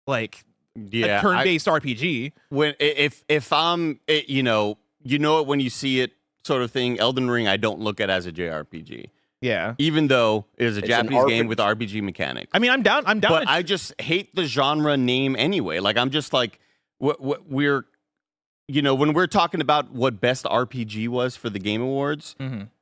like... yeah, a turn-based RPG. When if I'm you know it when you see it sort of thing. Elden Ring I don't look at as a JRPG, Yeah. even though it is a It's Japanese an game with RPG mechanics. I mean, I'm down. But I just hate the genre name anyway. Like I'm just like we're when we're talking about what best RPG was for the Game Awards,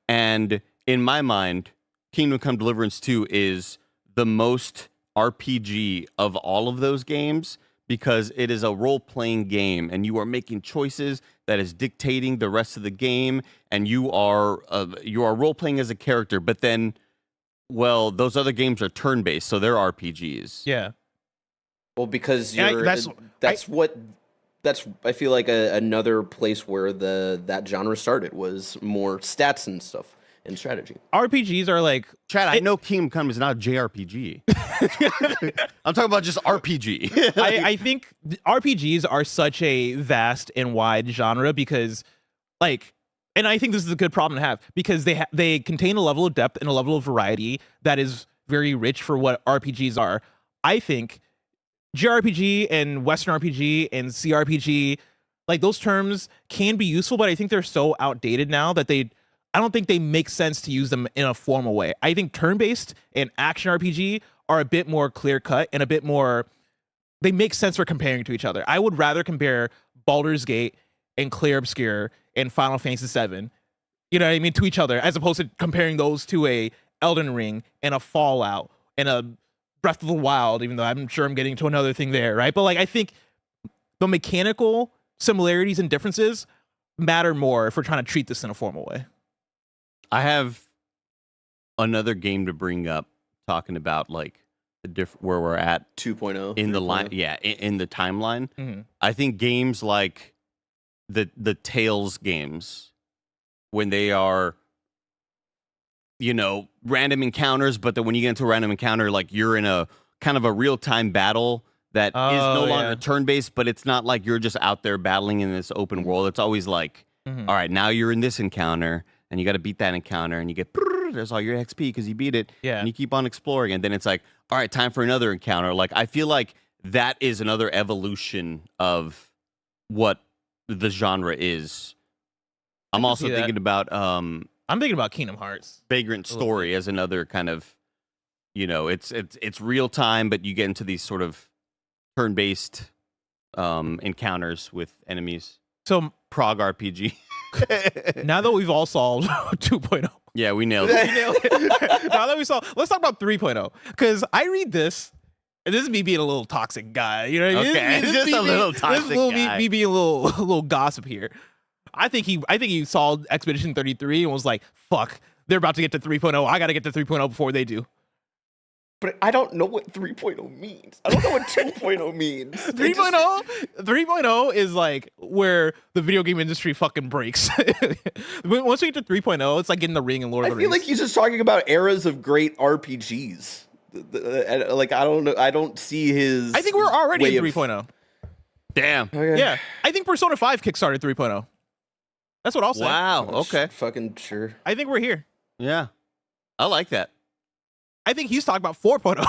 and in my mind, Kingdom Come Deliverance 2 is the most RPG of all of those games because it is a role-playing game and you are making choices that is dictating the rest of the game, and you are role-playing as a character, but then, well, those other games are turn-based, so they're RPGs. Yeah. Well, because And you're, that's I feel like another place where that genre started was more stats and stuff and strategy. RPGs are like Chad, I know Kingdom Come is not a JRPG. I'm talking about just RPG. I think RPGs are such a vast and wide genre because, like, and I think this is a good problem to have because they contain a level of depth and a level of variety that is very rich for what RPGs are. I think JRPG and Western RPG and CRPG, like those terms can be useful, but I think they're so outdated now that I don't think they make sense to use them in a formal way. I think turn-based and action RPG are a bit more clear-cut and a bit more, they make sense for comparing to each other. I would rather compare Baldur's Gate and Clair Obscur and Final Fantasy VII, you know what I mean, to each other, as opposed to comparing those to a Elden Ring and a Fallout and a Breath of the Wild, even though I'm sure I'm getting to another thing there, right? But like, I think the mechanical similarities and differences matter more if we're trying to treat this in a formal way. I have another game to bring up, talking about like where we're at 2.0 in the line. Yeah, in the timeline. Mm-hmm. I think games like the Tales games, when they are, you know, random encounters, but then when you get into a random encounter, like you're in a kind of a real-time battle that is no longer turn-based, but it's not like you're just out there battling in this open world. It's always like, all right, now you're in this encounter, and you got to beat that encounter, and you get, there's all your XP because you beat it, and you keep on exploring, and then it's like, all right, time for another encounter. Like, I feel like that is another evolution of what the genre is. I'm also thinking about I'm thinking about Kingdom Hearts. Vagrant Story as another kind of, you know, it's real time, but you get into these sort of turn-based encounters with enemies. So Prague RPG. now that we've all solved 2.0. Yeah, we nailed it. Now that we solved, let's talk about 3.0. Because I read this, and this is me being a little toxic guy. You know what I mean? Okay, This is just me a little toxic guy. me being a little gossip here. I think he saw Expedition 33 and was like, fuck, they're about to get to 3.0. I got to get to 3.0 before they do. But I don't know what 3.0 means. I don't know what 2.0 means. 3.0 is like where the video game industry fucking breaks. Once we get to 3.0, it's like getting the ring and Lord of the Rings. I feel like he's just talking about eras of great RPGs. Like, I don't know. I don't see his. I think we're already in 3.0. Damn. Okay. Yeah. I think Persona 5 kickstarted 3.0. That's what I'll say. Wow. Okay. Fucking sure. I think we're here. Yeah. I like that. I think he's talking about 4.0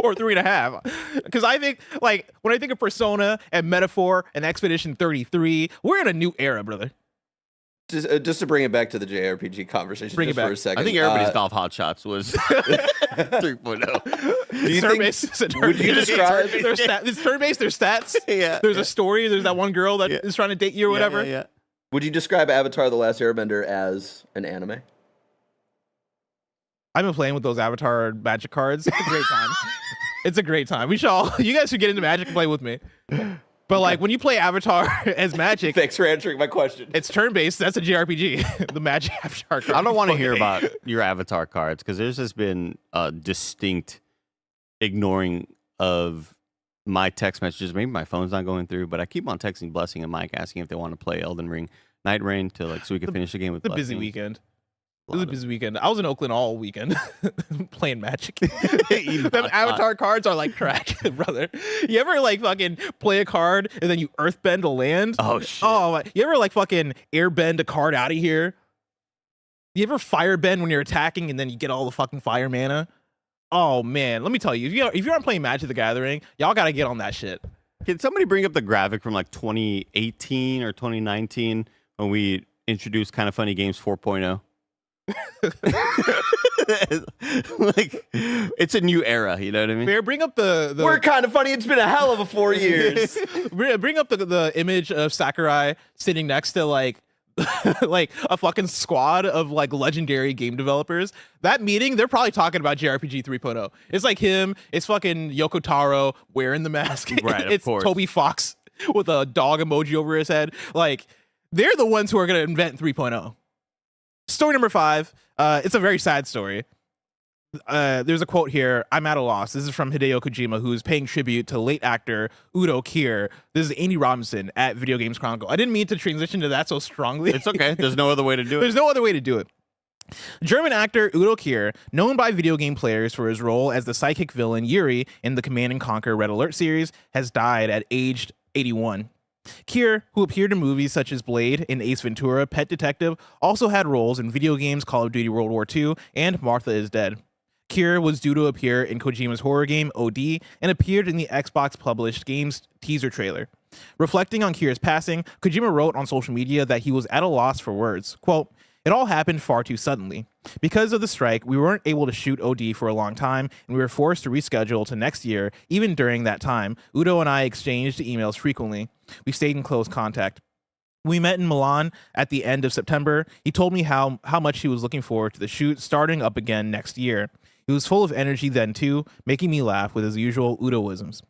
or 3.5. Because I think, like, when I think of Persona and Metaphor and Expedition 33, we're in a new era, brother. Just to bring it back to the JRPG conversation for a second. I think everybody's golf hot shots was 3.0. Do you think, would you describe it's turn-based, there's stats. Yeah. There's a story. There's that one girl that is trying to date you or whatever. Yeah. Would you describe Avatar: The Last Airbender as an anime? I've been playing with those Avatar Magic cards. It's a great time. It's a great time. You guys should get into Magic and play with me. But like when you play Avatar as Magic, Thanks for answering my question. it's turn-based. That's a JRPG. The Magic Avatar card. I don't want to hear about your Avatar cards because there's just been a distinct ignoring of my text messages. Maybe my phone's not going through, but I keep on texting Blessing and Mike asking if they want to play Elden Ring Night Rain so we can finish the game with It's a Blessing. busy weekend. It was a busy weekend. I was in Oakland all weekend playing Magic. Them Avatar cards are like crack, brother. You ever like fucking play a card and then you earthbend a land? Oh, shit. Oh, you ever like fucking airbend a card out of here? You ever firebend when you're attacking and then you get all the fucking fire mana? Oh man, let me tell you, if you aren't playing Magic the Gathering, y'all gotta get on that shit. Can somebody bring up the graphic from like 2018 or 2019 when we introduced Kind of Funny Games 4.0? Like it's a new era, you know what I mean? Bear, bring up the We're kind of funny. It's been a hell of a 4 years. bring up the image of Sakurai sitting next to like like a fucking squad of like legendary game developers. That meeting, they're probably talking about JRPG 3.0. It's like him, it's fucking Yoko Taro wearing the mask. Right, of it's course. Toby Fox with a dog emoji over his head. Like, they're the ones who are going to invent 3.0. Story number 5. It's a very sad story. There's a quote here. I'm at a loss. This is from Hideo Kojima, who's paying tribute to late actor Udo Kier. This is Andy Robinson at Video Games Chronicle. I didn't mean to transition to that so strongly. It's okay. There's no other way to do it. There's no other way to do it. German actor Udo Kier, known by video game players for his role as the psychic villain Yuri in the Command & Conquer Red Alert series, has died at aged 81. Kier, who appeared in movies such as Blade and Ace Ventura: Pet Detective, also had roles in video games Call of Duty World War II and Martha is Dead. Kier was due to appear in Kojima's horror game OD and appeared in the Xbox-published game's teaser trailer. Reflecting on Kier's passing, Kojima wrote on social media that he was at a loss for words. Quote, "It all happened far too suddenly. Because of the strike, we weren't able to shoot OD for a long time, and we were forced to reschedule to next year. Even during that time, Udo and I exchanged emails frequently. We stayed in close contact. We met in Milan at the end of September. He told me how much he was looking forward to the shoot starting up again next year. He was full of energy then too, making me laugh with his usual Udoisms.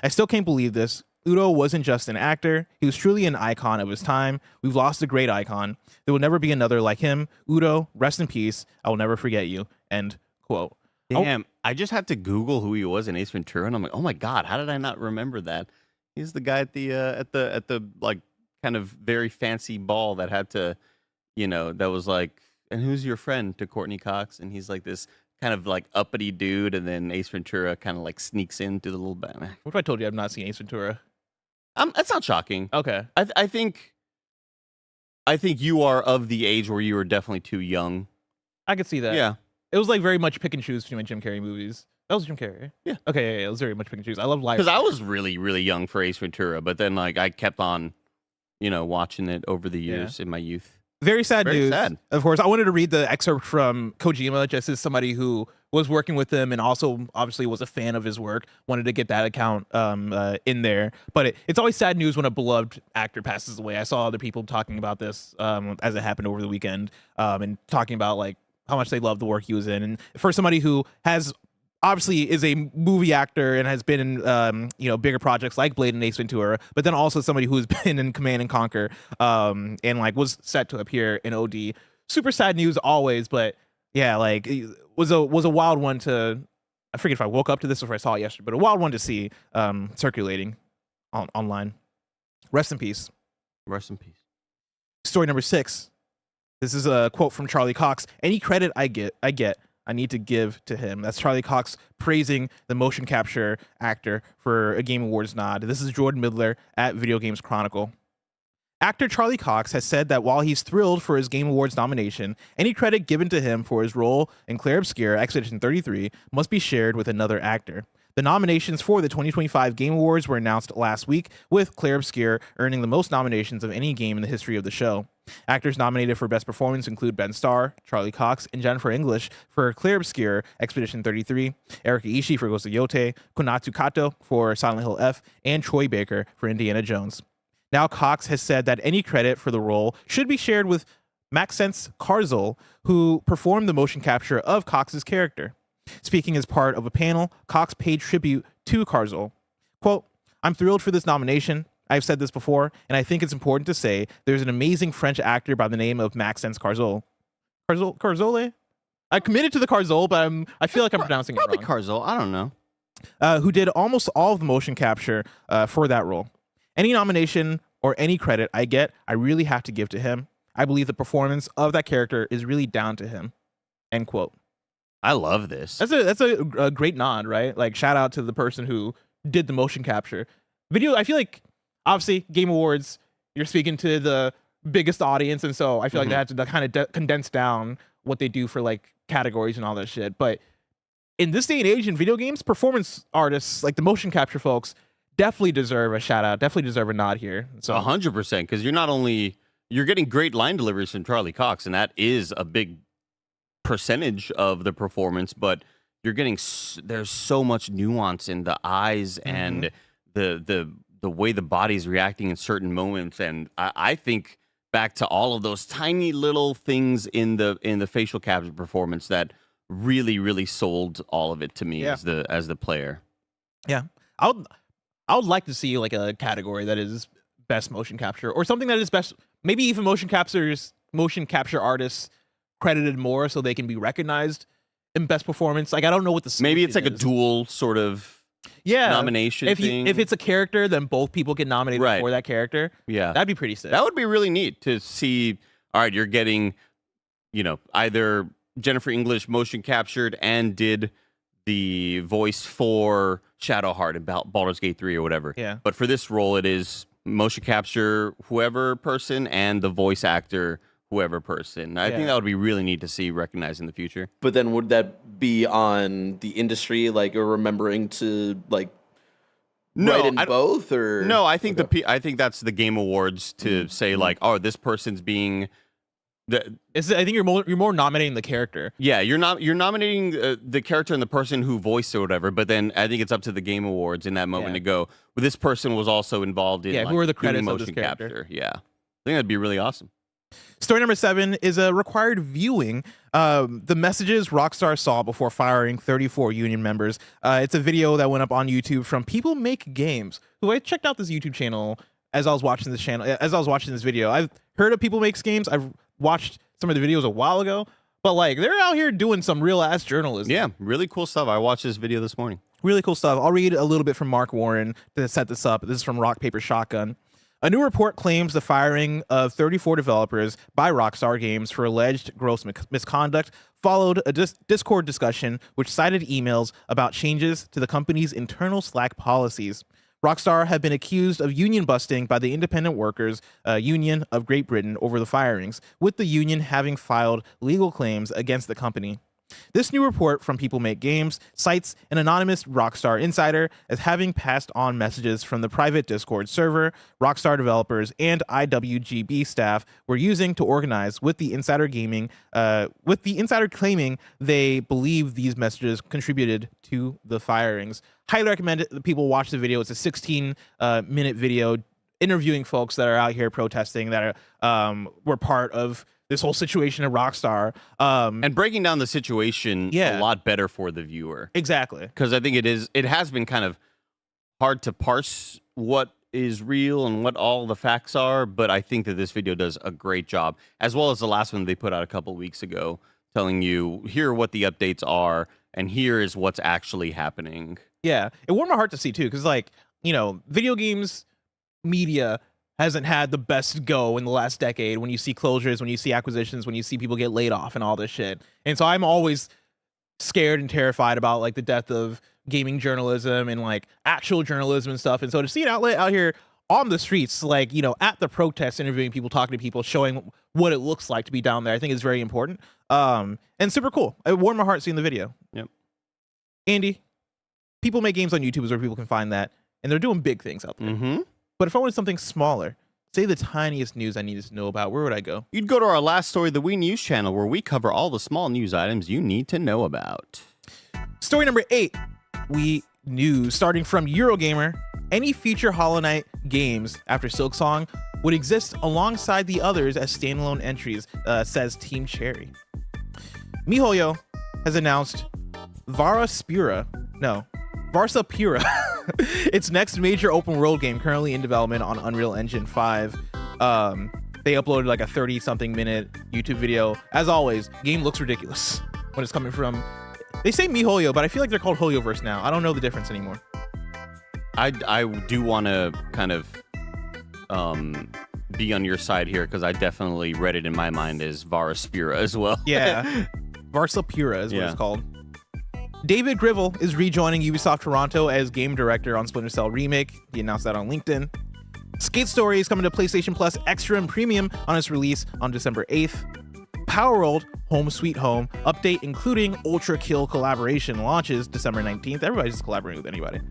I still can't believe this. Udo wasn't just an actor. He was truly an icon of his time. We've lost a great icon. There will never be another like him. Udo, rest in peace. I will never forget you." End quote. Damn, I just had to Google who he was in Ace Ventura, and I'm like, oh my god, how did I not remember that? He's the guy at the like kind of very fancy ball that had to, that was like, and who's your friend to Courtney Cox, and he's like this kind of like uppity dude, and then Ace Ventura kind of like sneaks into the little band. What if I told you I've not seen Ace Ventura? That's not shocking. Okay. I think you are of the age where you were definitely too young. I could see that. Yeah. It was like very much pick and choose between my Jim Carrey movies. That was Jim Carrey. Yeah. Okay, yeah, it was very much pick and choose. I love Liar. Because I was really, really young for Ace Ventura, but then like I kept on, watching it over the years in my youth. Very sad Very news. sad. Of course, I wanted to read the excerpt from Kojima just as somebody who was working with him and also obviously was a fan of his work. Wanted to get that account in there. But it's always sad news when a beloved actor passes away. I saw other people talking about this as it happened over the weekend and talking about like how much they love the work he was in. And for somebody who has obviously is a movie actor and has been in bigger projects like Blade and Ace Ventura, but then also somebody who's been in Command and Conquer and like was set to appear in OD. Super sad news always, but yeah, like it was a wild one to. I forget if I woke up to this or if I saw it yesterday, but a wild one to see circulating online. Rest in peace. Rest in peace. Story number 6. This is a quote from Charlie Cox. "Any credit I get, I need to give to him." That's Charlie Cox praising the motion capture actor for a Game Awards nod. This is Jordan Midler at Video Games Chronicle. Actor Charlie Cox has said that while he's thrilled for his Game Awards nomination, any credit given to him for his role in Clair Obscur Expedition 33 must be shared with another actor. The nominations for the 2025 Game Awards were announced last week, with Clair Obscur earning the most nominations of any game in the history of the show. Actors nominated for Best Performance include Ben Starr, Charlie Cox, and Jennifer English for Clair Obscur Expedition 33, Erika Ishii for Ghost of Yote, Konatsu Kato for Silent Hill F, and Troy Baker for Indiana Jones. Now Cox has said that any credit for the role should be shared with Maxence Carzel, who performed the motion capture of Cox's character. Speaking as part of a panel, Cox paid tribute to Carzel. Quote, "I'm thrilled for this nomination. I've said this before, and I think it's important to say there's an amazing French actor by the name of Maxence Carzel." Carzole? I committed to the Carzel, but I feel like I'm pronouncing it Probably wrong. Carzel. I don't know. Who did almost all of the motion capture for that role. Any nomination or any credit I get, I really have to give to him. I believe the performance of that character is really down to him. End quote. I love this. That's a great nod, right? Like shout out to the person who did the motion capture. Video, I feel like obviously Game Awards, you're speaking to the biggest audience, and so I feel like they have to kind of condense down what they do for like categories and all that shit. But in this day and age in video games, performance artists like the motion capture folks definitely deserve a shout out, definitely deserve a nod here. So 100%, because you're getting great line deliveries from Charlie Cox, and that is a big percentage of the performance, but you're getting there's so much nuance in the eyes and the way the body's reacting in certain moments, and I think back to all of those tiny little things in the facial capture performance that really sold all of it to me as the player. Yeah, I would like to see like a category that is best motion capture, or something that is best, maybe even motion capture artists credited more so they can be recognized in best performance. Like, I don't know what the maybe it's like is. a dual sort of nomination thing. If it's a character, then both people get nominated for that character. Yeah, that'd be pretty sick. That would be really neat to see. All right, you're getting, either Jennifer English motion captured and did the voice for Shadowheart and Baldur's Gate 3 or whatever. Yeah. But for this role, it is motion capture whoever person and the voice actor whoever person. I think that would be really neat to see recognized in the future. But then would that be on the industry, like, or remembering to like write in both? Or no, I think I think that's the Game Awards to say like, oh, this person's being. I think you're more nominating the character. Yeah, you're nominating the character and the person who voiced or whatever. But then I think it's up to the Game Awards in that moment to go, well, this person was also involved in who are the credits doing of this motion character. capture. Yeah, I think that'd be really awesome. Story number 7 is a required viewing. The messages Rockstar saw before firing 34 union members. It's a video that went up on YouTube from People Make Games, who I checked out this YouTube channel as I was watching this video. I've heard of People Makes Games. I've watched some of the videos a while ago, but like, they're out here doing some real ass journalism. Yeah, really cool stuff. I watched this video this morning. Really cool stuff. I'll read a little bit from Mark Warren to set this up. This is from Rock Paper Shotgun. A new report claims the firing of 34 developers by Rockstar Games for alleged gross misconduct followed a Discord discussion which cited emails about changes to the company's internal Slack policies. Rockstar have been accused of union busting by the Independent Workers Union of Great Britain over the firings, with the union having filed legal claims against the company. This new report from People Make Games cites an anonymous Rockstar insider as having passed on messages from the private Discord server Rockstar developers and IWGB staff were using to organize, with the insider claiming they believe these messages contributed to the firings. Highly recommend it that people watch the video. It's a 16-minute video interviewing folks that are out here protesting, that were part of this whole situation at Rockstar. And breaking down the situation a lot better for the viewer. Exactly. Because I think it has been kind of hard to parse what is real and what all the facts are, but I think that this video does a great job, as well as the last one they put out a couple weeks ago, telling you, here are what the updates are, and here is what's actually happening. Yeah, it warmed my heart to see, too, because, like, video games media hasn't had the best go in the last decade when you see closures, when you see acquisitions, when you see people get laid off and all this shit. And so I'm always scared and terrified about like the death of gaming journalism and like actual journalism and stuff. And so to see an outlet out here on the streets, like, at the protests, interviewing people, talking to people, showing what it looks like to be down there, I think is very important. And super cool. It warmed my heart seeing the video. Yep. Andy, People Make Games on YouTube is where people can find that. And they're doing big things out there. Mm-hmm. But if I wanted something smaller, say the tiniest news I needed to know about, where would I go? You'd go to our Last Story, the Wii News channel, where we cover all the small news items you need to know about. Story number 8, Wii News. Starting from Eurogamer, any future Hollow Knight games after Silksong would exist alongside the others as standalone entries, says Team Cherry. MiHoYo has announced Varsapura, its next major open world game currently in development on Unreal Engine 5. They uploaded like a 30-something minute YouTube video. As always, game looks ridiculous when it's coming from... They say MiHoYo, but I feel like they're called HoYoverse now. I don't know the difference anymore. I do want to kind of be on your side here, because I definitely read it in my mind as Varsapura as well. Yeah. Varsapura is what it's called. David Grivell is rejoining Ubisoft Toronto as game director on Splinter Cell Remake. He announced that on LinkedIn. Skate Story is coming to PlayStation Plus Extra and Premium on its release on December 8th. Power World Home Sweet Home update, including Ultra Kill collaboration, launches December 19th. Everybody's just collaborating with anybody.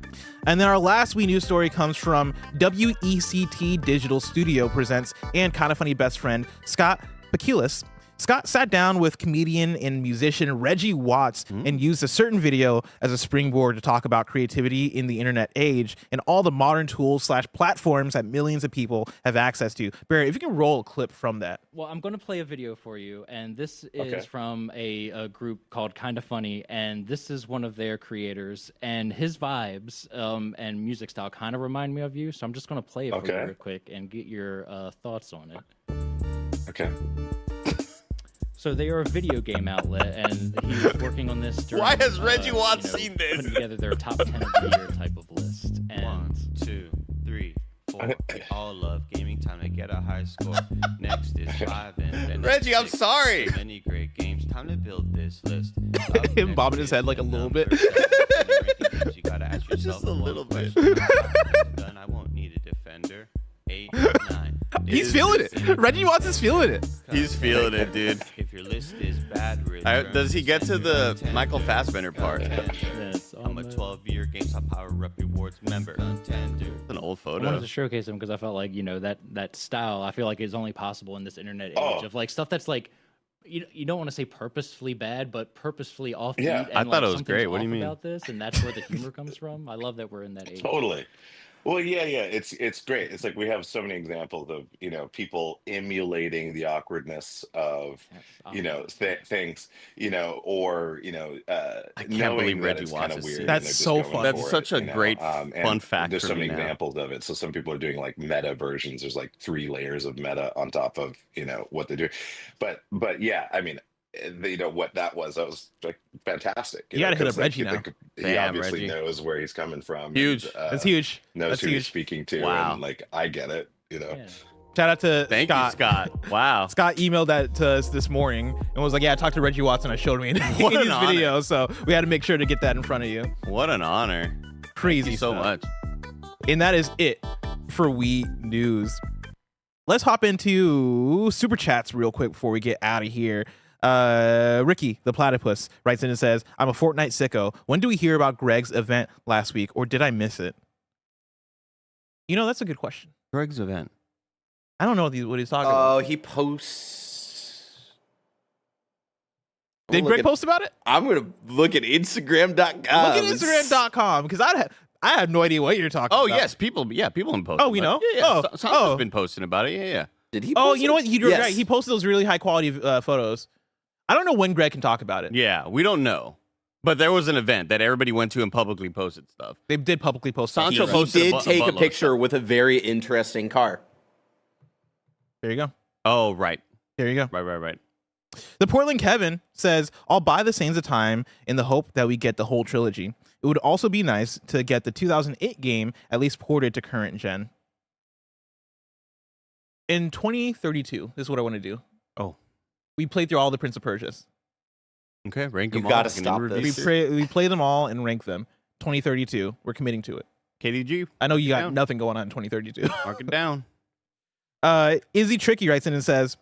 And then our last Wii News story comes from WECT Digital Studio presents and Kinda Funny best friend Scott Pakilis Scott sat down with comedian and musician Reggie Watts and used a certain video as a springboard to talk about creativity in the internet age and all the modern tools / platforms that millions of people have access to. Barry, if you can roll a clip from that. Well, I'm going to play a video for you, and this is from a group called Kinda Funny, and this is one of their creators, and his vibes and music style kind of remind me of you, so I'm just going to play it for you real quick and get your thoughts on it. Okay. So they are a video game outlet, and he was working on this during, Why has Reggie Watts seen this? Putting together their top 10 of the year type of list. And 1, 2, 3, 4. We all love gaming. Time to get a high score. Next is 5 and Reggie, I'm sorry. Many great games. Time to build this list. Him bobbing his head like a little bit. You gotta ask yourself Just a little bit. Done. I won't need a defender. 8, 9. He's feeling it. Reggie Watts is feeling it. He's feeling it, dude. If your list is bad, Does he get to the Michael Fassbender part? Yes, I'm a 12-year GameStop Power Up Rewards member. It's an old I wanted photo. to showcase him because I felt like, that style, I feel like is only possible in this internet age of like stuff that's like, you don't want to say purposefully bad, but purposefully offbeat. Yeah, and I thought it was something's great. What do you off mean? about this, and that's where the humor comes from. I love that we're in that age. Totally. Well, yeah, it's great. It's like we have so many examples of people emulating the awkwardness of things, or I can't knowing believe that Reggie it's Watts kind of is weird. seeing and That's they're just so going fun. That's for such it, a great and fun fact There's for so me many now. examples of it. So some people are doing like meta versions. There's like 3 layers of meta on top of what they do, but yeah, I mean. What that was like fantastic. You gotta hit 'cause, up Reggie now. He Damn, obviously Reggie. knows where he's coming from. Huge. And, That's huge. Knows That's who he's huge. speaking to. Wow. And like I get it. Yeah. Shout out to Thank Scott. you, Scott. Wow. Scott emailed that to us this morning and was like, yeah, I talked to Reggie Watts and I showed him in What his an honor. video. So we had to make sure to get that in front of you. What an honor. Crazy Thank you so stuff. much. And that is it for Wii News. Let's hop into Super Chats real quick before we get out of here. Ricky, the platypus, writes in and says, I'm a Fortnite sicko. When do we hear about Greg's event last week, or did I miss it? That's a good question. Greg's event. I don't know what he's talking about. Oh, he posts. Did Greg post about it? I'm gonna look at Instagram.com. Look at Instagram.com because I have no idea what you're talking Oh, about. yes. People have been posting. Oh, we know? Yeah. Oh, Someone's oh. been posting about it. Yeah. Did he? Oh, post you know it? what? You're Yes. right. He posted those really high quality photos. I don't know when Greg can talk about it. Yeah. We don't know. But there was an event that everybody went to and publicly posted stuff. They did publicly post stuff. Sancho He posted did a take a buttload of picture stuff. with a very interesting car. There you go. Oh, right. There you go. Right. The Portland Kevin says, I'll buy the Sands of Time in the hope that we get the whole trilogy. It would also be nice to get the 2008 game at least ported to current gen. In 2032, this is what I want to do. Oh. We played through all the Prince of Persias. Okay. Rank You them gotta all. Can stop review this. We play them all and rank them. 2032, we're committing to it. KDG. I know you got Down. nothing going on in 2032. Mark it down. Izzy Tricky writes in and says,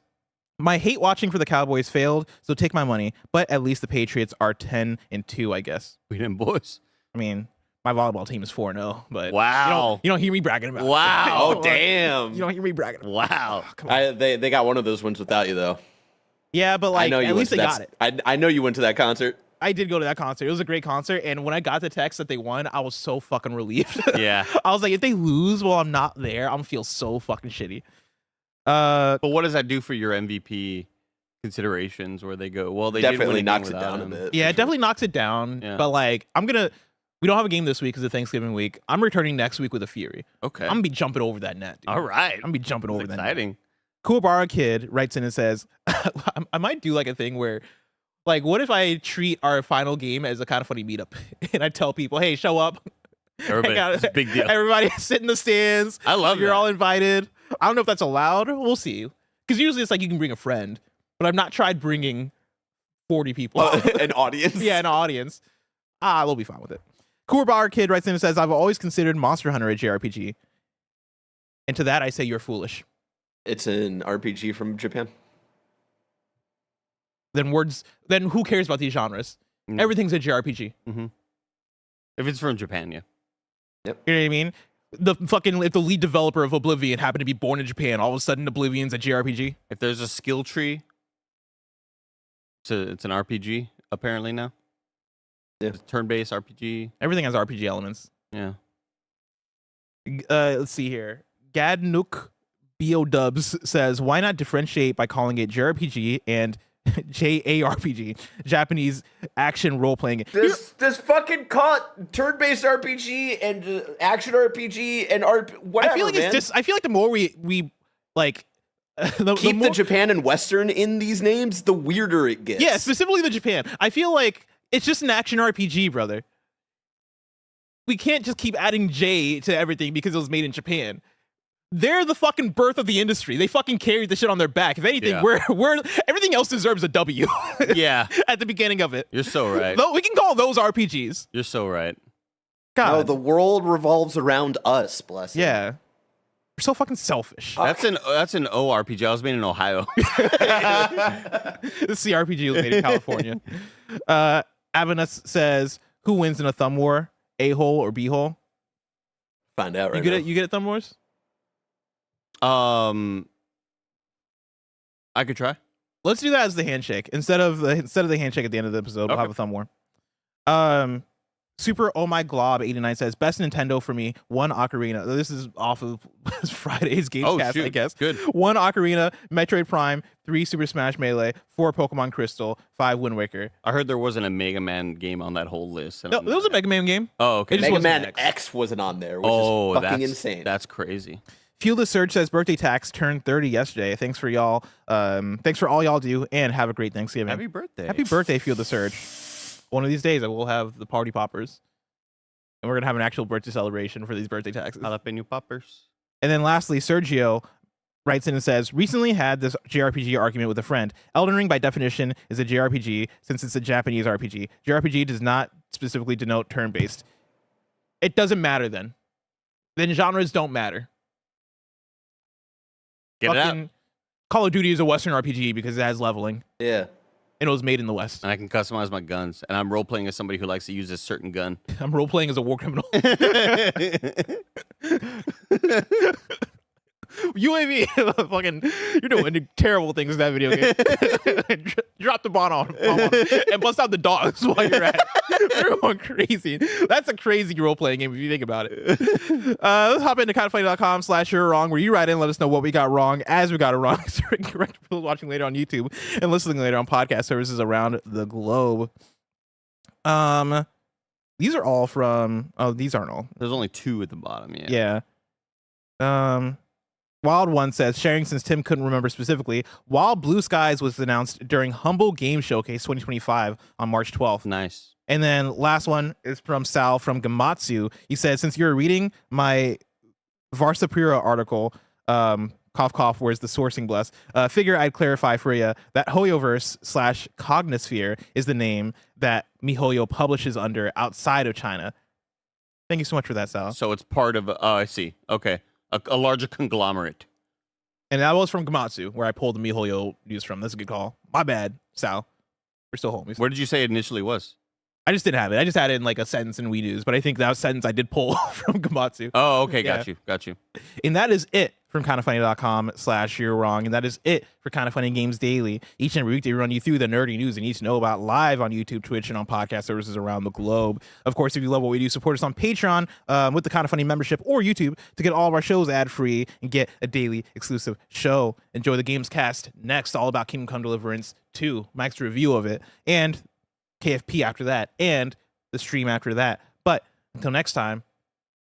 my hate watching for the Cowboys failed, so take my money, but at least the Patriots are 10-2, I guess. We didn't, boys. I mean, my volleyball team is 4-0, but Wow. you don't hear me bragging about it. Wow. Oh damn! You don't hear me bragging about Wow. it. Come on. They got one of those wins without you though. Yeah, but I like know you at went least to they that- got it. I know you went to that concert. I did go to that concert. It was a great concert, and when I got the text that they won, I was so fucking relieved. Yeah. I was like, if they lose while I'm not there, I'm gonna feel so fucking shitty. But what does that do for your MVP considerations where they go, well, they did win Definitely a game knocks it without down a him. bit. Yeah, for it sure. definitely knocks it down. Yeah. But like, we don't have a game this week because of Thanksgiving week. I'm returning next week with a Fury. Okay. I'm gonna be jumping over that net, dude. All right. I'm gonna be jumping over that net. Exciting. Kuwabara Kid writes in and says, I might do like a thing where, like, what if I treat our final game as a kind of funny meetup and I tell people, hey, show up. Everybody, Hang out. it's a big deal. Everybody sit in the stands. I love You're that. all invited. I don't know if that's allowed. We'll see. Because usually it's like you can bring a friend, but I've not tried bringing 40 people. An audience. Yeah, an audience. We'll be fine with it. Kuwabara Kid writes in and says, I've always considered Monster Hunter a JRPG. And to that, I say you're foolish. It's an RPG from Japan. Then who cares about these genres? Mm. Everything's a JRPG. If it's from Japan, yeah. You know what I mean? If the lead developer of Oblivion happened to be born in Japan, all of a sudden Oblivion's a JRPG. If there's a skill tree It's an RPG apparently now. Yeah. It's turn-based RPG. Everything has RPG elements. Yeah. Let's see here. Gadnook Dubs says, why not differentiate by calling it JRPG and JARPG, Japanese action role-playing game? This fucking call it turn-based RPG and action RPG and whatever. I feel like man. it's just. I feel like the more we like, keep the Japan and Western in these names, the weirder it gets. Yeah, specifically the Japan. I feel like it's just an action RPG, brother. We can't just keep adding J to everything because it was made in Japan. They're the fucking birth of the industry. They fucking carried the shit on their back. If anything, we're everything else deserves a W. Yeah. At the beginning of it. You're so right. Though we can call those RPGs. You're so right. God. No, the world revolves around us, bless it. Yeah. We're so fucking selfish. That's an ORPG. I was made in Ohio. This CRPG was made in California. Avanus says, who wins in a thumb war? A-hole or B-hole? Find out right you now. You good at thumb wars? I could try. Let's do that as the handshake. Instead of the handshake at the end of the episode, we'll have a thumb war. Super Oh My Glob 89 says, best Nintendo for me, 1 Ocarina. This is off of Friday's Gamescast, I guess. Good. 1 Ocarina, Metroid Prime, 3 Super Smash Melee, 4 Pokemon Crystal, 5 Wind Waker. I heard there wasn't a Mega Man game on that whole list. No, there was a Mega Man game. Oh, okay. Mega Man X wasn't on there, which is fucking insane. That's crazy. Fuel the Surge says, birthday tax turned 30 yesterday. Thanks for y'all. Thanks for all y'all do, and have a great Thanksgiving. Happy birthday. Happy birthday, Fuel the Surge. One of these days, I will have the party poppers. And we're going to have an actual birthday celebration for these birthday taxes. Jalapeno poppers. And then lastly, Sergio writes in and says, recently had this JRPG argument with a friend. Elden Ring, by definition, is a JRPG since it's a Japanese RPG. JRPG does not specifically denote turn-based. It doesn't matter then. Then genres don't matter. Get it out. Call of Duty is a Western RPG because it has leveling. Yeah. And it was made in the West. And I can customize my guns. And I'm role-playing as somebody who likes to use a certain gun. I'm role-playing as a war criminal. UAV, fucking, you're doing terrible things in that video game. Drop the bomb on and bust out the dogs while you're at it. You're going crazy. That's a crazy role-playing game if you think about it. Let's hop into kindoffunny.com/you're wrong, where you write in and let us know what we got wrong as we got it wrong. Correct people watching later on YouTube and listening later on podcast services around the globe. These are all from, these aren't all. There's only 2 at the bottom, yeah. Yeah. Wild One says, sharing since Tim couldn't remember specifically, Wild Blue Skies was announced during Humble Game Showcase 2025 on March 12th. Nice. And then last one is from Sal from Gamatsu. He said, since you're reading my Varsapura article, cough cough, where's the sourcing bless, figure I'd clarify for you that Hoyoverse/Cognisphere is the name that MiHoYo publishes under outside of China. Thank you so much for that, Sal. So it's part of, I see. Okay. A larger conglomerate. And that was from Gamatsu, where I pulled the MiHoYo news from. That's a good call. My bad, Sal. We're still homies. Where did you say it initially was? I just didn't have it. I just had it in like a sentence in We News, but I think that sentence I did pull from Gamatsu. Oh, okay. Yeah. Got you. And that is it from kindoffunny.com/you're wrong. And that is it for Kind of Funny Games Daily. Each and every week they run you through the nerdy news you need to know about live on YouTube, Twitch, and on podcast services around the globe. Of course, if you love what we do, support us on Patreon with the Kind of Funny membership or YouTube to get all of our shows ad-free and get a daily exclusive show. Enjoy the Gamescast next, all about Kingdom Come Deliverance 2, Mike's review of it, and KFP after that, and the stream after that. But until next time,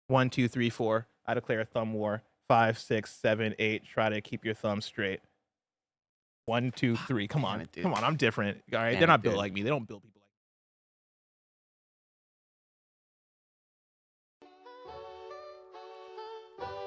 1, 2, 3, 4. I declare a thumb war. 5, 6, 7, 8. Try to keep your thumb straight. 1, 2, 3. Come on. Come on. I'm different. All right. They're not built like me. They don't build people.